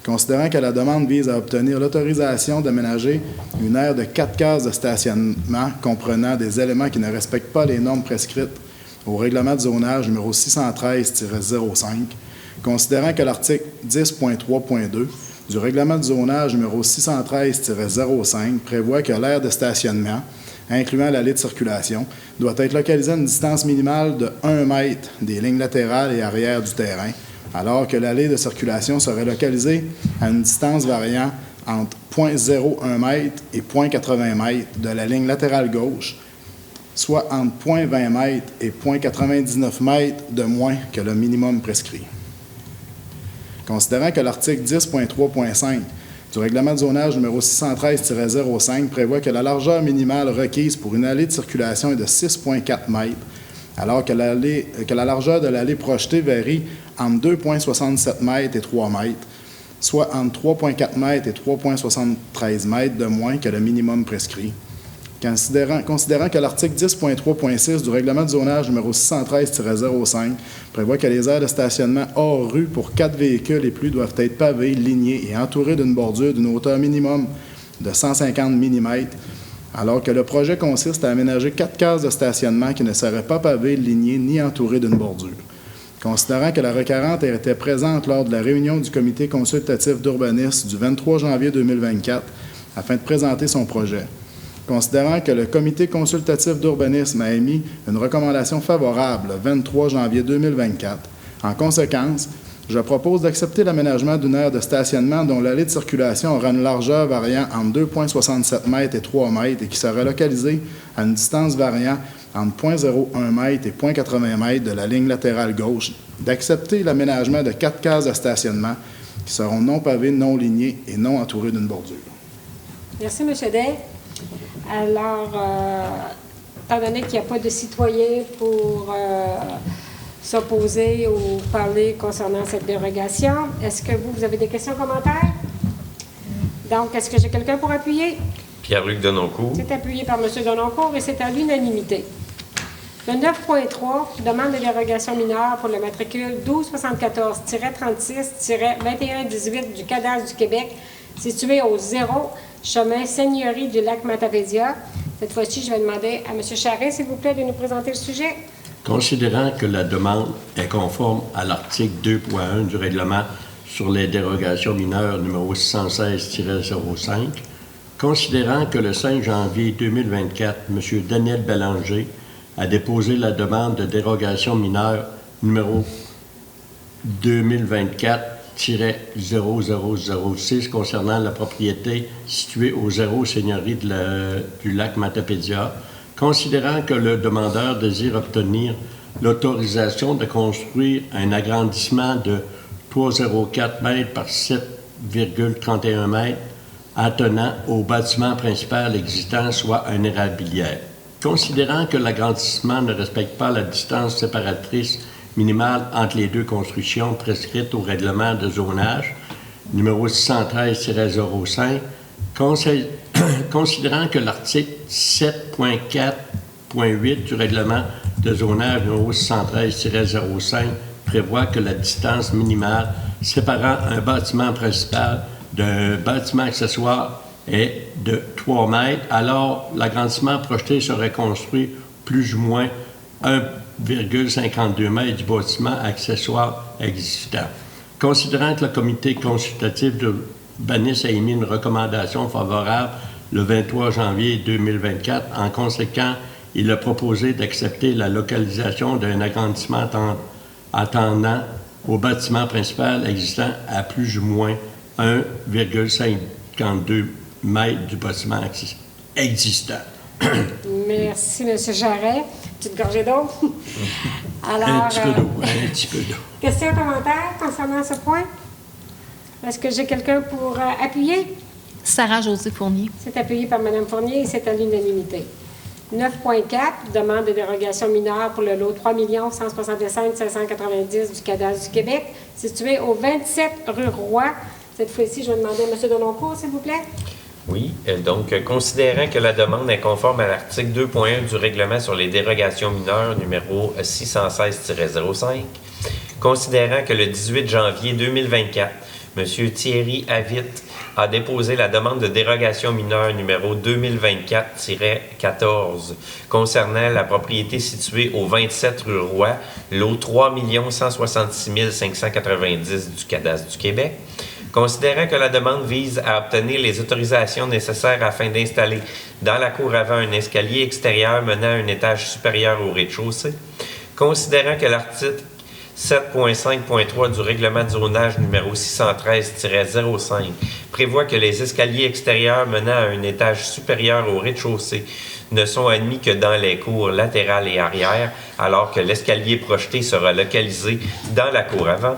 Considérant que la demande vise à obtenir l'autorisation d'aménager une aire de 4 cases de stationnement comprenant des éléments qui ne respectent pas les normes prescrites au règlement de zonage numéro 613-05, considérant que l'article 10.3.2 du règlement de zonage numéro 613-05 prévoit que l'aire de stationnement, incluant l'allée de circulation, doit être localisée à une distance minimale de 1 mètre des lignes latérales et arrière du terrain, alors que l'allée de circulation serait localisée à une distance variant entre 0,01 m et 0,80 m de la ligne latérale gauche, soit entre 0,20 m et 0,99 m de moins que le minimum prescrit. Considérant que l'article 10.3.5 du règlement de zonage numéro 613-05 prévoit que la largeur minimale requise pour une allée de circulation est de 6,4 m, alors que la largeur de l'allée projetée varie entre 2,67 m et 3 m, soit entre 3,4 m et 3,73 m de moins que le minimum prescrit. Considérant que l'article 10.3.6 du règlement de zonage numéro 613-05 prévoit que les aires de stationnement hors rue pour 4 véhicules et plus doivent être pavées, lignées et entourées d'une bordure d'une hauteur minimum de 150 mm, alors que le projet consiste à aménager 4 cases de stationnement qui ne seraient pas pavées, lignées ni entourées d'une bordure. Considérant que la requérante était présente lors de la réunion du comité consultatif d'urbanisme du 23 janvier 2024 afin de présenter son projet. Considérant que le comité consultatif d'urbanisme a émis une recommandation favorable le 23 janvier 2024, en conséquence, je propose d'accepter l'aménagement d'une aire de stationnement dont l'allée de circulation aura une largeur variant entre 2,67 m et 3 m et qui sera localisée à une distance variant entre 0,01 m et 0,80 m de la ligne latérale gauche, d'accepter l'aménagement de 4 cases de stationnement qui seront non pavées, non lignées et non entourées d'une bordure. Merci, M. Day. Alors, étant donné qu'il n'y a pas de citoyens pour s'opposer ou parler concernant cette dérogation, est-ce que vous avez des questions, commentaires? Donc, est-ce que j'ai quelqu'un pour appuyer? Pierre-Luc Denoncourt. C'est appuyé par M. Denoncourt et c'est à l'unanimité. Le 9.3, demande de dérogation mineure pour le matricule 1274-36-2118 du cadastre du Québec, situé au 0, chemin Seigneurie du lac Matapédia. Cette fois-ci, je vais demander à M. Charest, s'il vous plaît, de nous présenter le sujet. Considérant que la demande est conforme à l'article 2.1 du règlement sur les dérogations mineures numéro 616-05, considérant que le 5 janvier 2024, M. Daniel Bélanger a déposé la demande de dérogation mineure numéro 2024-0006 concernant la propriété située au 0 Seigneurie du lac Matapédia, considérant que le demandeur désire obtenir l'autorisation de construire un agrandissement de 304 mètres par 7,31 mètres attenant au bâtiment principal existant, soit un érablière. Considérant que l'agrandissement ne respecte pas la distance séparatrice minimale entre les deux constructions prescrites au règlement de zonage numéro 613-05, considérant que l'article 7.4.8 du règlement de zonage numéro 613-05 prévoit que la distance minimale séparant un bâtiment principal d'un bâtiment accessoire est de 3 mètres, alors l'agrandissement projeté serait construit plus ou moins 1,52 mètres du bâtiment accessoire existant. Considérant que le comité consultatif d'urbanisme a émis une recommandation favorable le 23 janvier 2024, en conséquent, il a proposé d'accepter la localisation d'un agrandissement attendant au bâtiment principal existant à plus ou moins 1,52 mètres du bâtiment existant. Merci, M. Jarret. Petite gorgée d'eau. Alors, un petit peu d'eau. Questions, commentaires concernant ce point? Est-ce que j'ai quelqu'un pour appuyer? Sarah-Josée Fournier. C'est appuyé par Mme Fournier et c'est à l'unanimité. 9.4, demande de dérogation mineure pour le lot 3 165 590 du cadastre du Québec, situé au 27 rue Roy. Cette fois-ci, je vais demander à M. Deloncourt, s'il vous plaît. Oui, donc, considérant que la demande est conforme à l'article 2.1 du règlement sur les dérogations mineures numéro 616-05, considérant que le 18 janvier 2024, M. Thierry Avitt a déposé la demande de dérogation mineure numéro 2024-14 concernant la propriété située au 27 rue Roy, lot 3 166 590 du cadastre du Québec. Considérant que la demande vise à obtenir les autorisations nécessaires afin d'installer dans la cour avant un escalier extérieur menant à un étage supérieur au rez-de-chaussée, considérant que l'article 7.5.3 du règlement de zonage numéro 613-05 prévoit que les escaliers extérieurs menant à un étage supérieur au rez-de-chaussée ne sont admis que dans les cours latérales et arrière, alors que l'escalier projeté sera localisé dans la cour avant.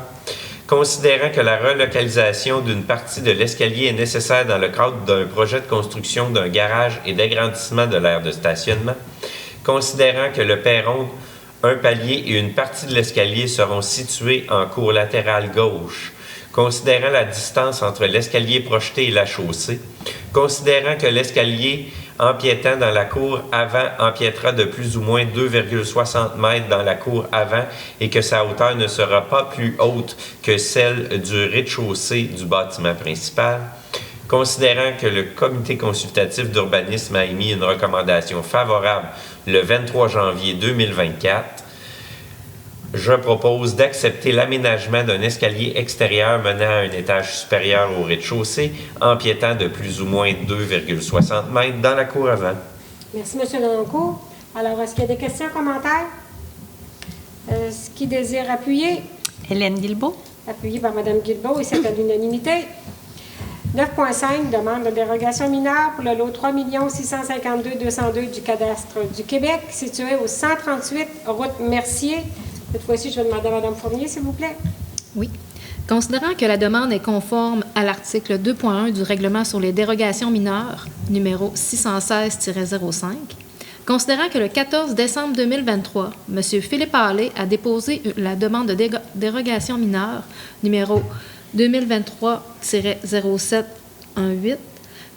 Considérant que la relocalisation d'une partie de l'escalier est nécessaire dans le cadre d'un projet de construction d'un garage et d'agrandissement de l'aire de stationnement, considérant que le perron, un palier et une partie de l'escalier seront situés en cour latérale gauche, considérant la distance entre l'escalier projeté et la chaussée, considérant que l'escalier empiétant dans la cour avant empiétera de plus ou moins 2,60 mètres dans la cour avant et que sa hauteur ne sera pas plus haute que celle du rez-de-chaussée du bâtiment principal, considérant que le comité consultatif d'urbanisme a émis une recommandation favorable le 23 janvier 2024, je propose d'accepter l'aménagement d'un escalier extérieur menant à un étage supérieur au rez-de-chaussée, empiétant de plus ou moins 2,60 mètres dans la cour avant. Merci, M. Deloncourt. Alors, est-ce qu'il y a des questions, commentaires? Est-ce qui désire appuyer? Hélène Guilbeault. Appuyé par Mme Guilbeault et c'est à l'unanimité. 9.5, demande de dérogation mineure pour le lot 3 652 202 du cadastre du Québec, situé au 138 route Mercier. Cette fois-ci, je vais demander à Mme Fournier, s'il vous plaît. Oui. Considérant que la demande est conforme à l'article 2.1 du règlement sur les dérogations mineures, numéro 616-05, considérant que le 14 décembre 2023, M. Philippe Hallé a déposé la demande de dérogation mineure, numéro 2023-0718,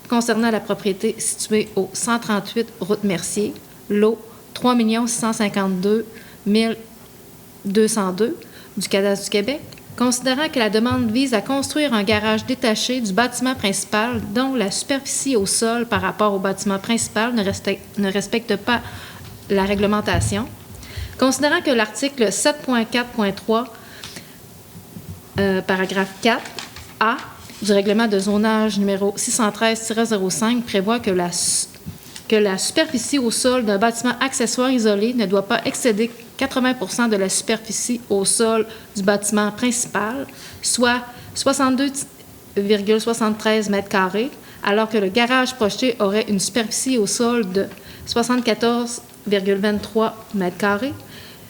concernant la propriété située au 138 route Mercier, lot 3 652 202 du Cadastre du Québec, considérant que la demande vise à construire un garage détaché du bâtiment principal dont la superficie au sol par rapport au bâtiment principal ne respecte pas la réglementation, considérant que l'article 7.4.3, paragraphe 4A du règlement de zonage numéro 613-05 prévoit que la superficie au sol d'un bâtiment accessoire isolé ne doit pas excéder 80 de la superficie au sol du bâtiment principal, soit 62,73 mètres carrés, alors que le garage projeté aurait une superficie au sol de 74,23 mètres carrés,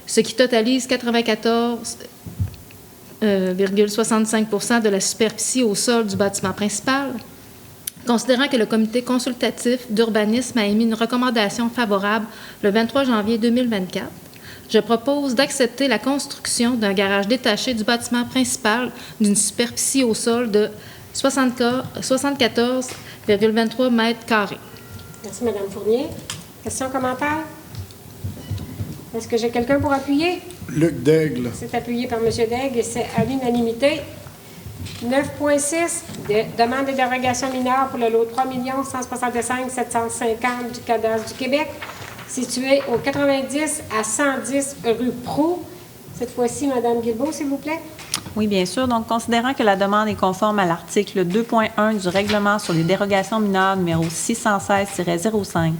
ce qui totalise 94,65 de la superficie au sol du bâtiment principal. Considérant que le comité consultatif d'urbanisme a émis une recommandation favorable le 23 janvier 2024, je propose d'accepter la construction d'un garage détaché du bâtiment principal d'une superficie au sol de 74,23 mètres carrés. Merci, Mme Fournier. Questions, commentaires? Est-ce que j'ai quelqu'un pour appuyer? Luc Daigle. C'est appuyé par M. Daigle et c'est à l'unanimité. 9.6, demande de dérogation mineure pour le lot 3 165 750 du Cadastre du Québec, situé au 90 à 110 rue Proulx. Cette fois-ci, Mme Guilbeault, s'il vous plaît. Oui, bien sûr. Donc, considérant que la demande est conforme à l'article 2.1 du règlement sur les dérogations mineures numéro 616-05,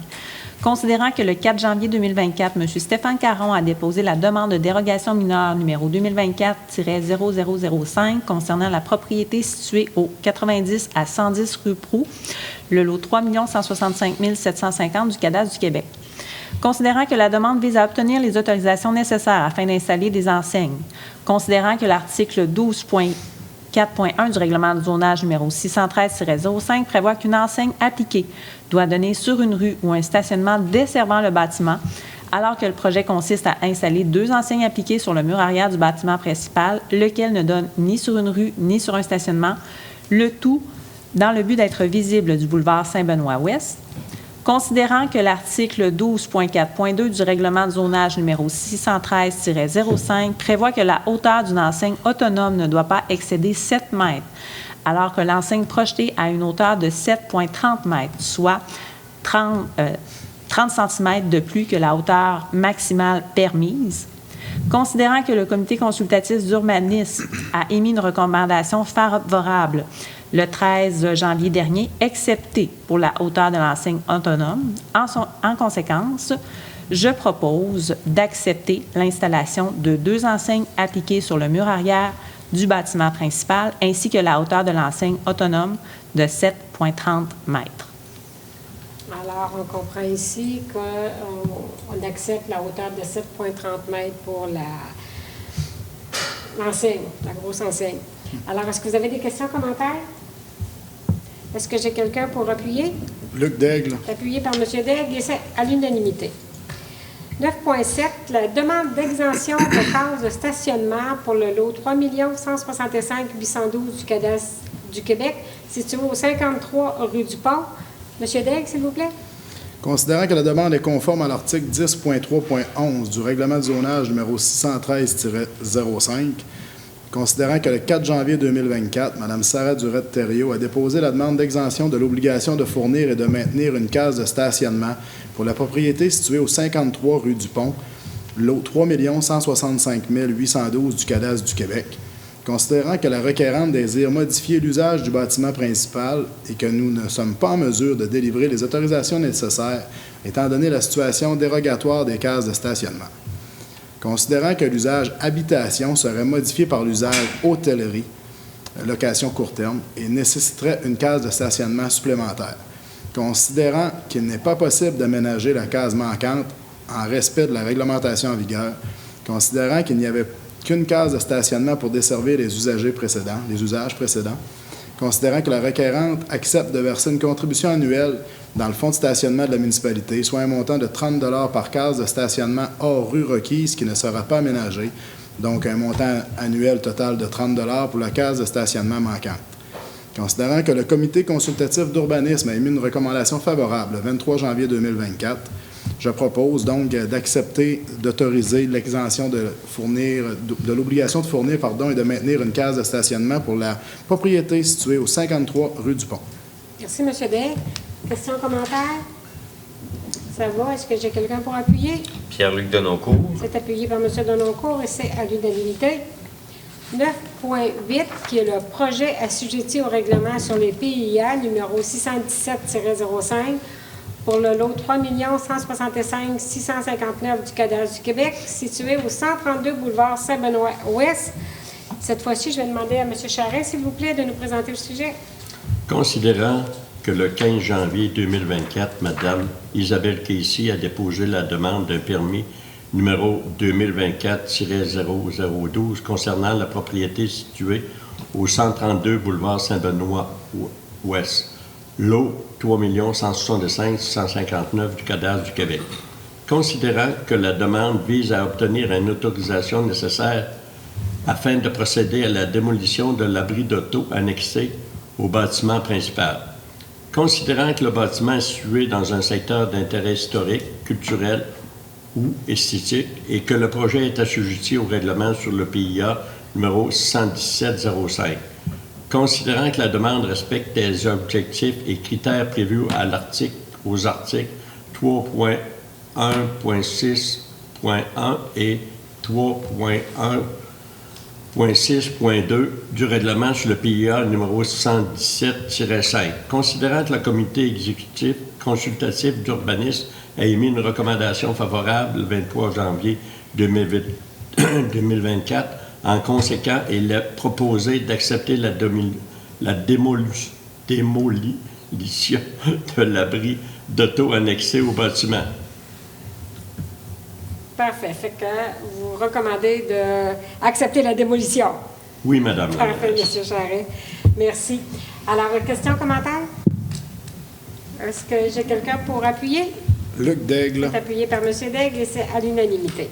considérant que le 4 janvier 2024, M. Stéphane Caron a déposé la demande de dérogation mineure numéro 2024-0005 concernant la propriété située au 90 à 110 rue Proulx, le lot 3 165 750 du Cadastre du Québec. Considérant que la demande vise à obtenir les autorisations nécessaires afin d'installer des enseignes, considérant que l'article 12.4.1 du règlement de zonage numéro 613-05 prévoit qu'une enseigne appliquée doit donner sur une rue ou un stationnement desservant le bâtiment, alors que le projet consiste à installer 2 enseignes appliquées sur le mur arrière du bâtiment principal, lequel ne donne ni sur une rue ni sur un stationnement, le tout dans le but d'être visible du boulevard Saint-Benoît-Ouest. Considérant que l'article 12.4.2 du règlement de zonage numéro 613-05 prévoit que la hauteur d'une enseigne autonome ne doit pas excéder 7 mètres, alors que l'enseigne projetée a une hauteur de 7,30 mètres, soit 30 cm de plus que la hauteur maximale permise. Considérant que le comité consultatif d'urbanisme a émis une recommandation favorable le 13 janvier dernier, excepté pour la hauteur de l'enseigne autonome, en conséquence, je propose d'accepter l'installation de 2 enseignes appliquées sur le mur arrière du bâtiment principal, ainsi que la hauteur de l'enseigne autonome de 7,30 mètres. Alors, on comprend ici qu'on accepte la hauteur de 7,30 mètres pour l'enseigne, la grosse enseigne. Alors, est-ce que vous avez des questions, commentaires? Est-ce que j'ai quelqu'un pour appuyer? Luc Daigle. Appuyé par M. Daigle et c'est à l'unanimité. 9.7, la demande d'exemption de case de stationnement pour le lot 3 165 812 du Cadastre du Québec, situé au 53 rue du Pont. M. Daigle, s'il vous plaît. Considérant que la demande est conforme à l'article 10.3.11 du règlement de zonage numéro 613-05, considérant que le 4 janvier 2024, Mme Sarah Durette-Thériault a déposé la demande d'exemption de l'obligation de fournir et de maintenir une case de stationnement pour la propriété située au 53 rue du Pont, lot 3 165 812 du Cadastre du Québec, considérant que la requérante désire modifier l'usage du bâtiment principal et que nous ne sommes pas en mesure de délivrer les autorisations nécessaires, étant donné la situation dérogatoire des cases de stationnement. Considérant que l'usage habitation serait modifié par l'usage hôtellerie, location court terme, et nécessiterait une case de stationnement supplémentaire. Considérant qu'il n'est pas possible d'aménager la case manquante en respect de la réglementation en vigueur, considérant qu'il n'y avait qu'une case de stationnement pour desservir les usages précédents, considérant que la requérante accepte de verser une contribution annuelle dans le fonds de stationnement de la municipalité, soit un montant de 30 $ par case de stationnement hors rue requise qui ne sera pas aménagée, donc un montant annuel total de 30 $ pour la case de stationnement manquante. Considérant que le comité consultatif d'urbanisme a émis une recommandation favorable le 23 janvier 2024, Je propose donc d'accepter, d'autoriser l'exemption de l'obligation de fournir et de maintenir une case de stationnement pour la propriété située au 53 rue du Pont. Merci, M. Day. Questions, commentaires? Ça va? Est-ce que j'ai quelqu'un pour appuyer? Pierre-Luc Denoncourt. C'est appuyé par M. Denoncourt et c'est à l'unanimité. 9.8, qui est le projet assujetti au règlement sur les PIA, numéro 617-05, pour le lot 3 165 659 du cadastre du Québec, situé au 132 boulevard Saint-Benoît-Ouest. Cette fois-ci, je vais demander à M. Charest, s'il vous plaît, de nous présenter le sujet. Considérant que le 15 janvier 2024, Mme Isabelle Casey a déposé la demande d'un permis numéro 2024-0012 concernant la propriété située au 132 boulevard Saint-Benoît-Ouest, lot 3 165 659 du cadastre du Québec. Considérant que la demande vise à obtenir une autorisation nécessaire afin de procéder à la démolition de l'abri d'auto annexé au bâtiment principal. Considérant que le bâtiment est situé dans un secteur d'intérêt historique, culturel ou esthétique et que le projet est assujetti au règlement sur le PIA numéro 617-05. Considérant que la demande respecte les objectifs et critères prévus aux articles 3.1.6.1 et 3.1.6.2 du règlement sur le PIA numéro 117-5. Considérant que le comité exécutif consultatif d'urbanisme a émis une recommandation favorable le 23 janvier 2024, en conséquent, il est proposé d'accepter la démolition de l'abri d'auto annexé au bâtiment. Parfait. Fait que vous recommandez d'accepter la démolition. Oui, Madame. Parfait, M. Charest. Merci. Alors, questions, commentaires? Est-ce que j'ai quelqu'un pour appuyer? Luc Daigle. C'est appuyé par M. Daigle et c'est à l'unanimité.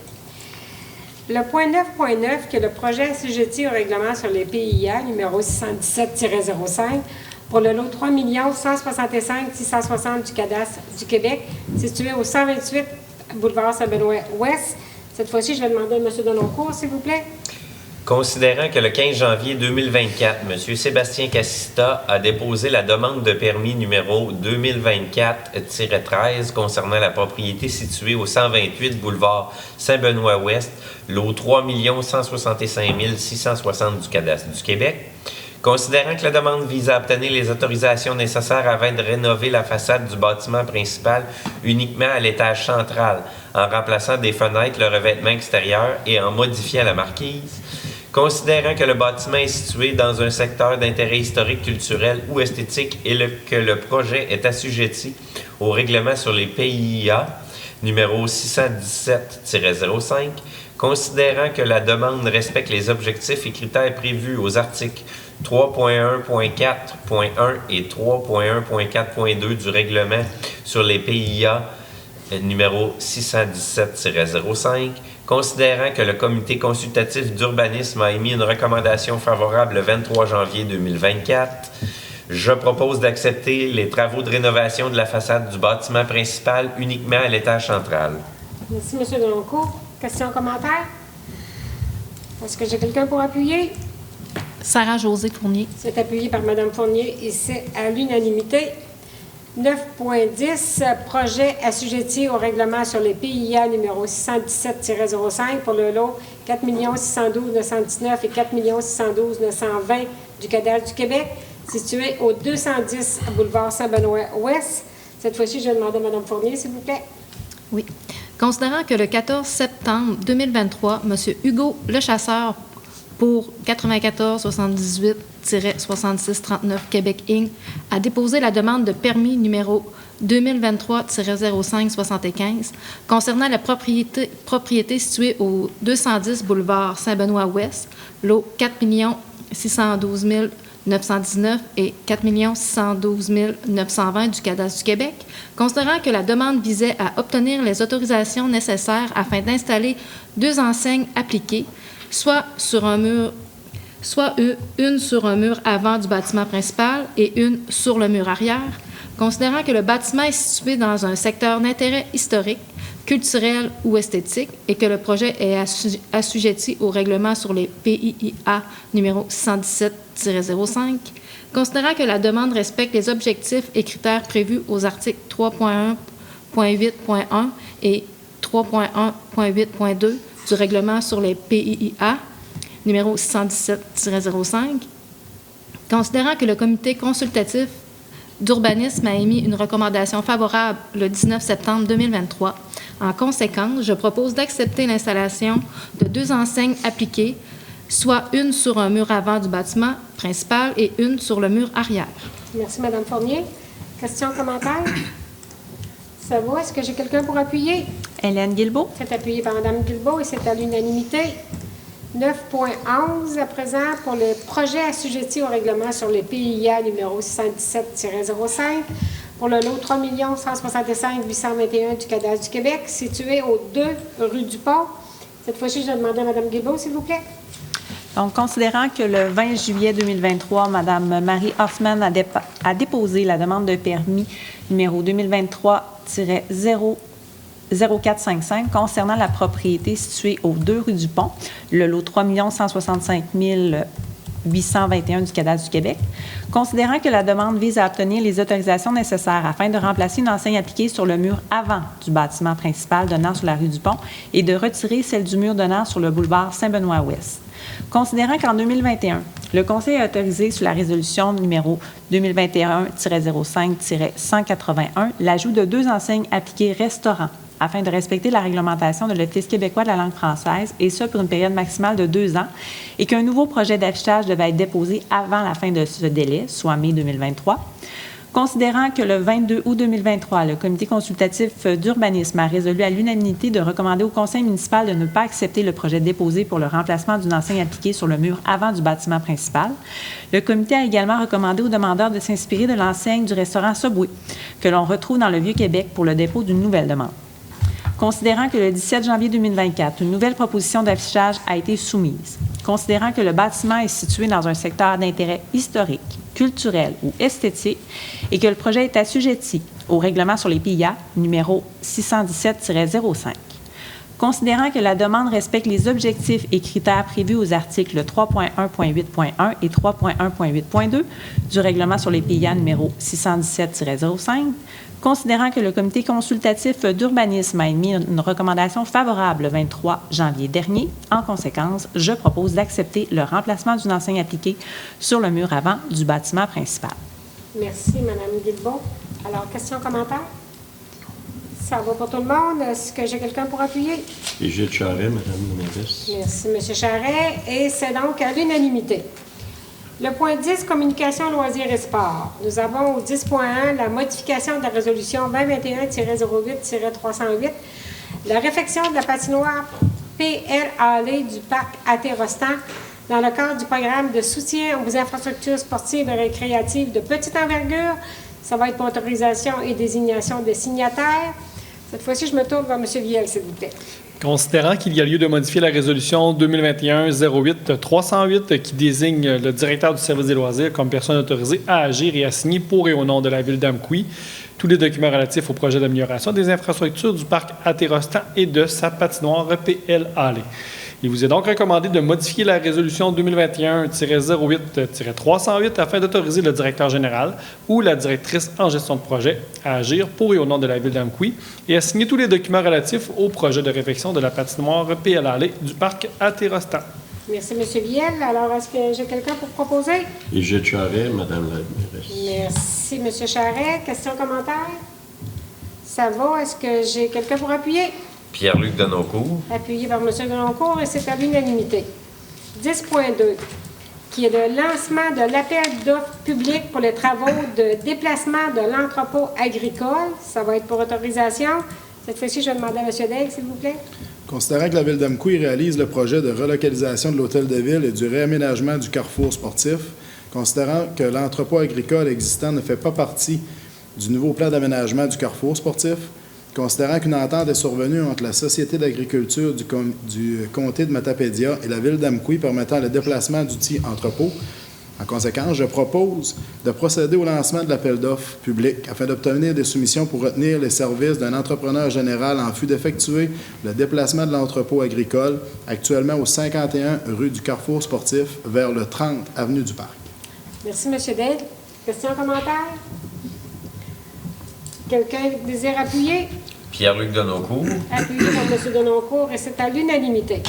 Le point 9.9, qui est le projet assujetti au règlement sur les PIA, numéro 617-05, pour le lot 3 165 660 du cadastre du Québec, situé au 128 boulevard Saint-Benoît-Ouest. Cette fois-ci, je vais demander à M. Denoncourt, s'il vous plaît. Considérant que le 15 janvier 2024, M. Sébastien Cassista a déposé la demande de permis numéro 2024-13 concernant la propriété située au 128 boulevard Saint-Benoît-Ouest, lot 3 165 660 du cadastre du Québec. Considérant que la demande vise à obtenir les autorisations nécessaires afin de rénover la façade du bâtiment principal uniquement à l'étage central, en remplaçant des fenêtres, le revêtement extérieur et en modifiant la marquise. Considérant que le bâtiment est situé dans un secteur d'intérêt historique, culturel ou esthétique et que le projet est assujetti au règlement sur les PIA, numéro 617-05, considérant que la demande respecte les objectifs et critères prévus aux articles 3.1.4.1 et 3.1.4.2 du règlement sur les PIA, numéro 617-05, considérant que le comité consultatif d'urbanisme a émis une recommandation favorable le 23 janvier 2024, je propose d'accepter les travaux de rénovation de la façade du bâtiment principal uniquement à l'étage central. Merci, M. Denoncourt. Questions, commentaires? Est-ce que j'ai quelqu'un pour appuyer? Sarah-Josée Fournier. C'est appuyé par Mme Fournier et c'est à l'unanimité. 9.10, projet assujetti au règlement sur les PIA numéro 617-05 pour le lot 4 612 919 et 4 612 920 du cadastre du Québec, situé au 210 boulevard Saint-Benoît-Ouest. Cette fois-ci, je vais demander à Mme Fournier, s'il vous plaît. Oui. Considérant que le 14 septembre 2023, M. Hugo Lechasseur, pour 9478-6639 Québec Inc., a déposé la demande de permis numéro 2023-05-75 concernant la propriété située au 210 boulevard Saint-Benoît-Ouest, lot 4 612 919 et 4 612 920 du cadastre du Québec, considérant que la demande visait à obtenir les autorisations nécessaires afin d'installer 2 enseignes appliquées, soit une sur un mur avant du bâtiment principal et une sur le mur arrière, considérant que le bâtiment est situé dans un secteur d'intérêt historique, culturelle ou esthétique et que le projet est assujetti au règlement sur les PIIA numéro 117-05, considérant que la demande respecte les objectifs et critères prévus aux articles 3.1.8.1 et 3.1.8.2 du règlement sur les PIIA numéro 117-05, considérant que le comité consultatif d'urbanisme a émis une recommandation favorable le 19 septembre 2023. En conséquence, je propose d'accepter l'installation de 2 enseignes appliquées, soit une sur un mur avant du bâtiment principal et une sur le mur arrière. Merci, Mme Fournier. Questions, commentaires? Ça va? Est-ce que j'ai quelqu'un pour appuyer? Hélène Guilbeault. C'est appuyé par Mme Guilbeault et c'est à l'unanimité. 9.11 à présent pour le projet assujetti au règlement sur les PIA numéro 617-05 pour le lot 3 165 821 du cadastre du Québec, situé aux 2 rue du Pont. Cette fois-ci, je vais demander à Mme Guilbeault, s'il vous plaît. Donc, considérant que le 20 juillet 2023, Mme Marie Hoffman a déposé la demande de permis numéro 2023-0455 concernant la propriété située aux 2 rue du Pont, le lot 3 165 821 du cadastre du Québec, considérant que la demande vise à obtenir les autorisations nécessaires afin de remplacer une enseigne appliquée sur le mur avant du bâtiment principal donnant sur la rue du Pont et de retirer celle du mur donnant sur le boulevard Saint-Benoît-Ouest. Considérant qu'en 2021, le Conseil a autorisé sur la résolution numéro 2021-05-181 l'ajout de 2 enseignes appliquées restaurants afin de respecter la réglementation de l'Office québécois de la langue française, et ce pour une période maximale de 2 ans, et qu'un nouveau projet d'affichage devait être déposé avant la fin de ce délai, soit mai 2023. Considérant que le 22 août 2023, le Comité consultatif d'urbanisme a résolu à l'unanimité de recommander au Conseil municipal de ne pas accepter le projet déposé pour le remplacement d'une enseigne appliquée sur le mur avant du bâtiment principal, le Comité a également recommandé aux demandeurs de s'inspirer de l'enseigne du restaurant Subway, que l'on retrouve dans le Vieux-Québec pour le dépôt d'une nouvelle demande. Considérant que le 17 janvier 2024, une nouvelle proposition d'affichage a été soumise, considérant que le bâtiment est situé dans un secteur d'intérêt historique, culturel ou esthétique et que le projet est assujetti au règlement sur les PIA numéro 617-05. Considérant que la demande respecte les objectifs et critères prévus aux articles 3.1.8.1 et 3.1.8.2 du règlement sur les PIA numéro 617-05, considérant que le Comité consultatif d'urbanisme a émis une recommandation favorable le 23 janvier dernier, en conséquence, je propose d'accepter le remplacement d'une enseigne appliquée sur le mur avant du bâtiment principal. Merci, Mme Guilbeault. Alors, questions, commentaires? Ça va pour tout le monde. Est-ce que j'ai quelqu'un pour appuyer? Brigitte Charret, Mme la mairesse. Merci, M. Charret. Et c'est donc à l'unanimité. Le point 10, communication, loisirs et sports. Nous avons au 10.1 la modification de la résolution 2021-08-308, la réfection de la patinoire P.L. Allé du parc Atérostan dans le cadre du programme de soutien aux infrastructures sportives et récréatives de petite envergure. Ça va être pour autorisation et désignation des signataires. Cette fois-ci, je me tourne vers M. Viel, s'il vous plaît. Considérant qu'il y a lieu de modifier la résolution 2021-08-308 qui désigne le directeur du service des loisirs comme personne autorisée à agir et à signer pour et au nom de la Ville d'Amqui tous les documents relatifs au projet d'amélioration des infrastructures du parc Atérostan et de sa patinoire P.L. Allé. Il vous est donc recommandé de modifier la résolution 2021-08-308 afin d'autoriser le directeur général ou la directrice en gestion de projet à agir pour et au nom de la Ville d'Amqui et à signer tous les documents relatifs au projet de réfection de la patinoire P.L. Allé du parc Atérostan. Merci, M. Viel. Alors, est-ce que j'ai quelqu'un pour proposer? Brigitte Charret, Mme la mairesse. Merci, M. Charret. Questions, commentaires? Ça va. Est-ce que j'ai quelqu'un pour appuyer? Pierre-Luc Denoncourt. Appuyé par M. Denoncourt et c'est à l'unanimité. 10.2, qui est le lancement de l'appel d'offres public pour les travaux de déplacement de l'entrepôt agricole. Ça va être pour autorisation. Cette fois-ci, je vais demander à M. Daigle, s'il vous plaît. Considérant que la Ville d'Amqui réalise le projet de relocalisation de l'hôtel de ville et du réaménagement du carrefour sportif, considérant que l'entrepôt agricole existant ne fait pas partie du nouveau plan d'aménagement du carrefour sportif, considérant qu'une entente est survenue entre la Société d'agriculture du comté de Matapédia et la Ville d'Amqui permettant le déplacement d'outils entrepôt, En conséquence, je propose de procéder au lancement de l'appel d'offres public afin d'obtenir des soumissions pour retenir les services d'un entrepreneur général en vue d'effectuer le déplacement de l'entrepôt agricole actuellement au 51 rue du Carrefour sportif vers le 30 avenue du Parc. Merci, M. Daigle. Questions, commentaires? Quelqu'un désire appuyer? Pierre-Luc Denoncourt. Appuyé par M. Denoncourt et c'est à l'unanimité.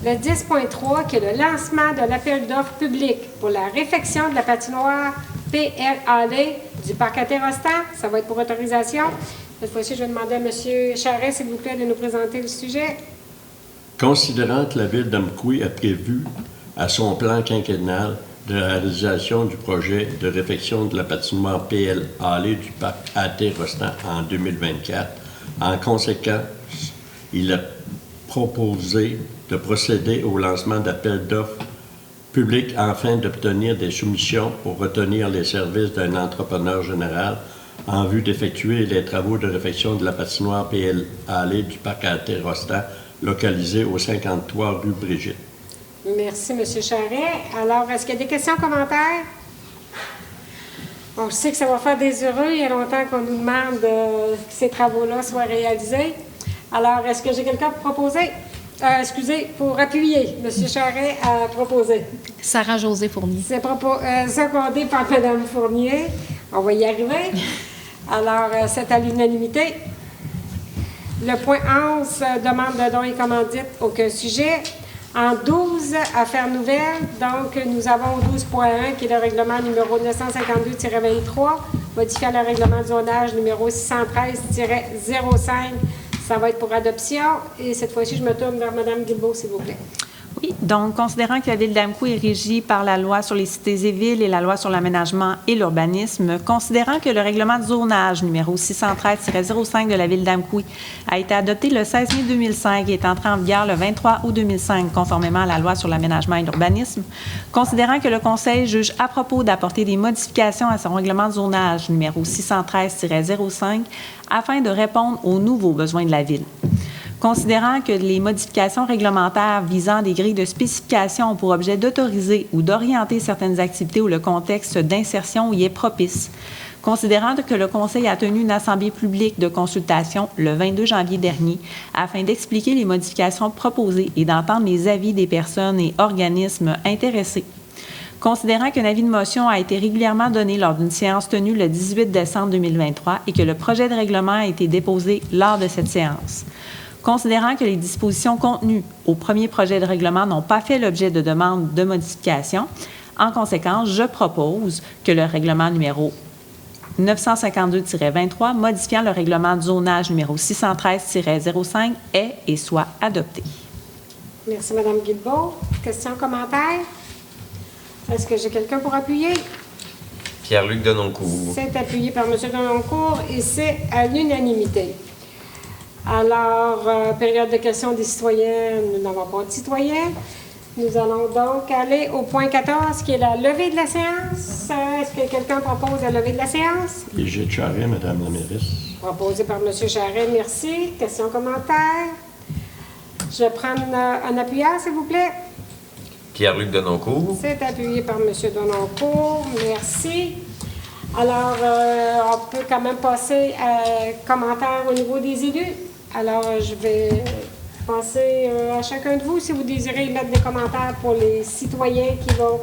Le 10.3, qui est le lancement de l'appel d'offres public pour la réfection de la patinoire PLAD du parc Interostan. Ça va être pour autorisation. Cette fois-ci, je vais demander à M. Charest, s'il vous plaît, de nous présenter le sujet. Considérant que la Ville d'Amqui a prévu à son plan quinquennal de la réalisation du projet de réfection de la patinoire PLAD du parc Interostan en 2024, en conséquence, il a proposé de procéder au lancement d'appels d'offres publics afin d'obtenir des soumissions pour retenir les services d'un entrepreneur général en vue d'effectuer les travaux de réfection de la patinoire PLAD du parc Interostan localisé au 53 rue Brigitte. Merci, M. Charest. Alors, est-ce qu'il y a des questions, commentaires? On sait que ça va faire des heureux. Il y a longtemps qu'on nous demande que ces travaux-là soient réalisés. Alors, est-ce que j'ai quelqu'un pour proposer? Pour appuyer. M. Charest a proposé. Sarah-Josée Fournier. C'est secondé par Mme Fournier. On va y arriver. Alors, c'est à l'unanimité. Le point 11, demande de dons et commandites, aucun sujet. En 12, affaires nouvelles, donc nous avons 12.1 qui est le règlement numéro 952-23, modifiant le règlement de zonage numéro 613-05. Ça va être pour adoption. Et cette fois-ci, je me tourne vers Mme Guilbeault, s'il vous plaît. Oui, donc, considérant que la Ville d'Amqui est régie par la Loi sur les cités et villes et la Loi sur l'aménagement et l'urbanisme, considérant que le règlement de zonage numéro 613-05 de la Ville d'Amqui a été adopté le 16 mai 2005 et est entré en vigueur le 23 août 2005, conformément à la Loi sur l'aménagement et l'urbanisme, considérant que le Conseil juge à propos d'apporter des modifications à son règlement de zonage numéro 613-05 afin de répondre aux nouveaux besoins de la Ville. Considérant que les modifications réglementaires visant des grilles de spécification ont pour objet d'autoriser ou d'orienter certaines activités où le contexte d'insertion y est propice. Considérant que le Conseil a tenu une assemblée publique de consultation le 22 janvier dernier afin d'expliquer les modifications proposées et d'entendre les avis des personnes et organismes intéressés. Considérant qu'un avis de motion a été régulièrement donné lors d'une séance tenue le 18 décembre 2023 et que le projet de règlement a été déposé lors de cette séance. Considérant que les dispositions contenues au premier projet de règlement n'ont pas fait l'objet de demande de modification, en conséquence, je propose que le règlement numéro 952-23, modifiant le règlement de zonage numéro 613-05, ait et soit adopté. Merci, Mme Guilbeault. Questions, commentaires? Est-ce que j'ai quelqu'un pour appuyer? Pierre-Luc Denoncourt. C'est appuyé par M. Denoncourt et c'est à l'unanimité. Alors, période de questions des citoyens, nous n'avons pas de citoyens. Nous allons donc aller au point 14, qui est la levée de la séance. Est-ce que quelqu'un propose la levée de la séance? Brigitte Charest, Madame la mairesse. Proposé par M. Charest, merci. Questions, commentaires? Je vais prendre un appuyant, s'il vous plaît. Pierre-Luc Denoncourt. C'est appuyé par M. Denoncourt, merci. Alors, on peut quand même passer à commentaires au niveau des élus. Alors, je vais passer à chacun de vous si vous désirez mettre des commentaires pour les citoyens qui vont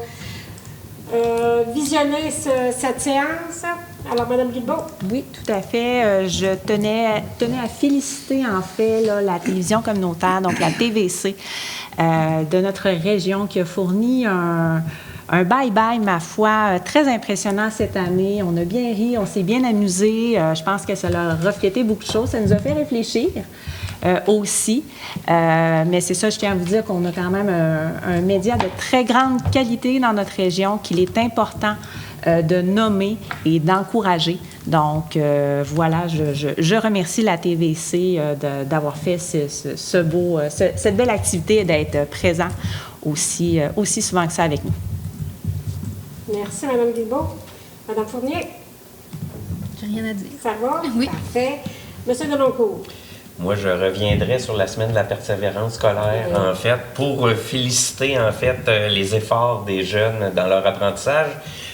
visionner cette séance. Alors, Mme Guilbeault. Oui, tout à fait. Je tenais à féliciter, en fait, là, la télévision communautaire, donc la TVC, de notre région qui a fourni un bye-bye, ma foi, très impressionnant cette année. On a bien ri, on s'est bien amusé. Je pense que ça leur a reflété beaucoup de choses. Ça nous a fait réfléchir aussi. Mais c'est ça, je tiens à vous dire qu'on a quand même un média de très grande qualité dans notre région, qu'il est important de nommer et d'encourager. Donc, voilà, je remercie la TVC d'avoir fait cette belle activité et d'être présent aussi souvent que ça avec nous. Merci, Mme Guilbeault. Mme Fournier? J'ai rien à dire. Ça va? Oui. Parfait. M. Denoncourt? Moi, je reviendrai sur la semaine de la persévérance scolaire, en fait, pour féliciter, en fait, les efforts des jeunes dans leur apprentissage,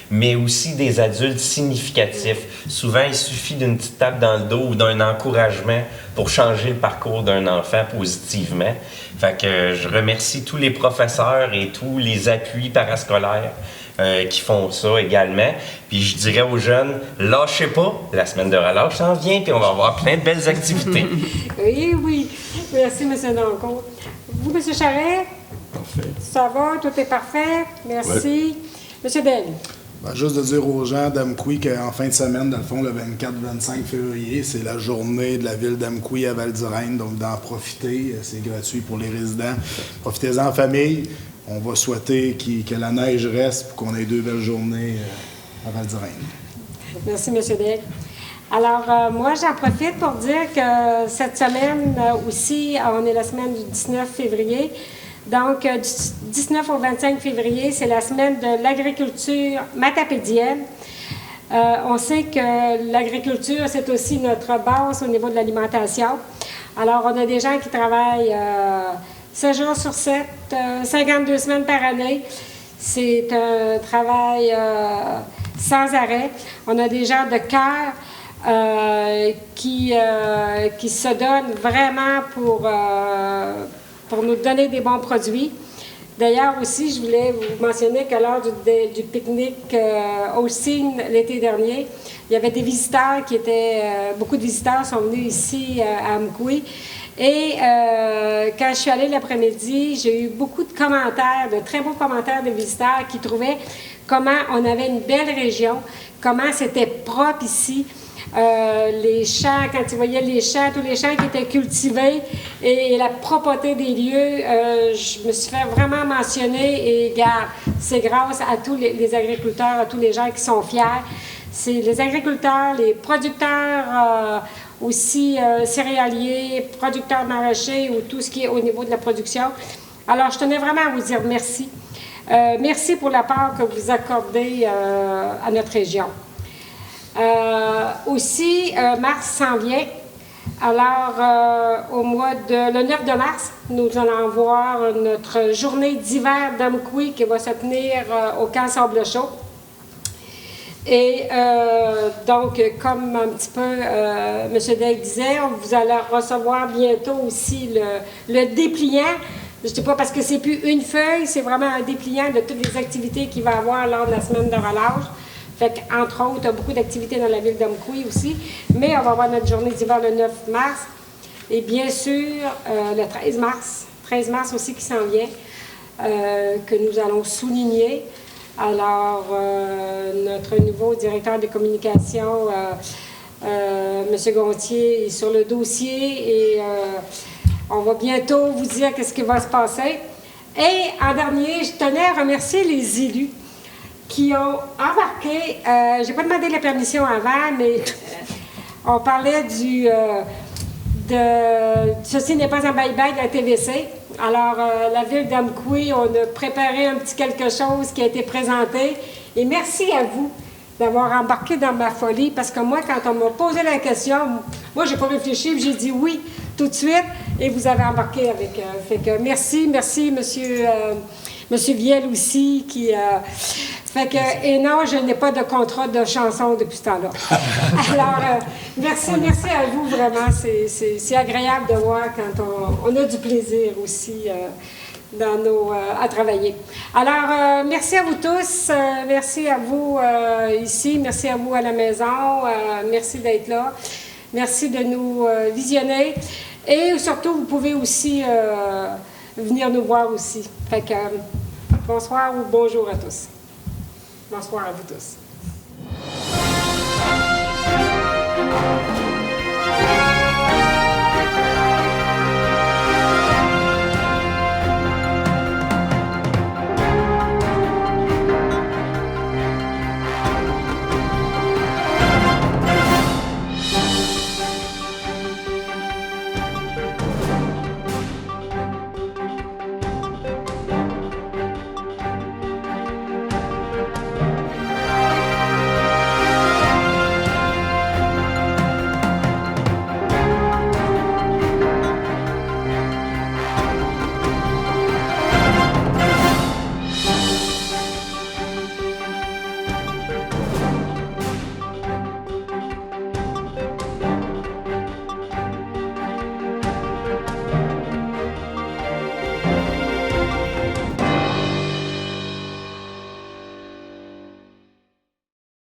mais aussi des adultes significatifs. Souvent, il suffit d'une petite tape dans le dos ou d'un encouragement pour changer le parcours d'un enfant positivement. Fait que je remercie tous les professeurs et tous les appuis parascolaires qui font ça également. Puis je dirais aux jeunes, lâchez pas, la semaine de relâche s'en vient, puis on va avoir plein de belles activités. Oui, oui. Merci, M. Dancourt. Vous, M. Charret? Parfait. Ça va? Tout est parfait? Merci. M. Dell? Ben, juste de dire aux gens d'Amqui qu'en fin de semaine, dans le fond, le 24-25 février, c'est la journée de la ville d'Amqui à Val-du-Rhin, donc d'en profiter. C'est gratuit pour les résidents. Profitez-en en famille. On va souhaiter que la neige reste pour qu'on ait 2 belles journées à Val-du-Rhin. Merci, M. Dell. Alors, moi, j'en profite pour dire que cette semaine aussi, on est la semaine du 19 février. Donc, du 19 au 25 février, c'est la semaine de l'agriculture matapédienne. On sait que l'agriculture, c'est aussi notre base au niveau de l'alimentation. Alors, on a des gens qui travaillent 7 jours sur 7, 52 semaines par année. C'est un travail sans arrêt. On a des gens de cœur qui se donnent vraiment pour nous donner des bons produits. D'ailleurs aussi, je voulais vous mentionner que lors du pique-nique Holstein l'été dernier, il y avait des visiteurs beaucoup de visiteurs sont venus ici à Amqui. Et quand je suis allée l'après-midi, j'ai eu beaucoup de commentaires, de très beaux commentaires de visiteurs qui trouvaient comment on avait une belle région, comment c'était propre ici. Les champs, quand ils voyaient les champs, tous les champs qui étaient cultivés et la propreté des lieux, je me suis fait vraiment mentionner et c'est grâce à tous les agriculteurs, à tous les gens qui sont fiers. C'est les agriculteurs, les producteurs aussi céréaliers, producteurs maraîchers ou tout ce qui est au niveau de la production. Alors, je tenais vraiment à vous dire merci. Merci pour la part que vous accordez à notre région. Aussi, mars s'en vient. Alors, le 9 de mars, nous allons voir notre journée d'hiver d'Amqui qui va se tenir au camp Sable Chaud. Et donc, comme un petit peu M. Day disait, vous allez recevoir bientôt aussi le dépliant. Je ne dis pas parce que c'est plus une feuille, c'est vraiment un dépliant de toutes les activités qu'il va y avoir lors de la semaine de relâche. Fait qu'entre autres, il y a beaucoup d'activités dans la ville d'Amqui aussi. Mais on va avoir notre journée d'hiver le 9 mars. Et bien sûr, le 13 mars. 13 mars aussi qui s'en vient, que nous allons souligner. Alors, notre nouveau directeur des communications, M. Gontier, est sur le dossier et on va bientôt vous dire qu'est-ce qui va se passer. Et en dernier, je tenais à remercier les élus qui ont embarqué, je n'ai pas demandé la permission avant, mais on parlait ceci n'est pas un bye-bye de la TVC. Alors, la ville d'Amqui, on a préparé un petit quelque chose qui a été présenté. Et merci à vous d'avoir embarqué dans ma folie, parce que moi, quand on m'a posé la question, moi, j'ai pas réfléchi, j'ai dit oui tout de suite, et vous avez embarqué avec. Fait que merci, Monsieur Viel aussi, qui... fait que, et non, je n'ai pas de contrat de chanson depuis ce temps-là. Alors, merci à vous, vraiment. C'est agréable de voir quand on a du plaisir aussi à travailler. Alors, merci à vous tous. Merci à vous ici. Merci à vous à la maison. Merci d'être là. Merci de nous visionner. Et surtout, vous pouvez aussi venir nous voir aussi. Fait que, bonsoir ou bonjour à tous. Bonsoir à vous tous.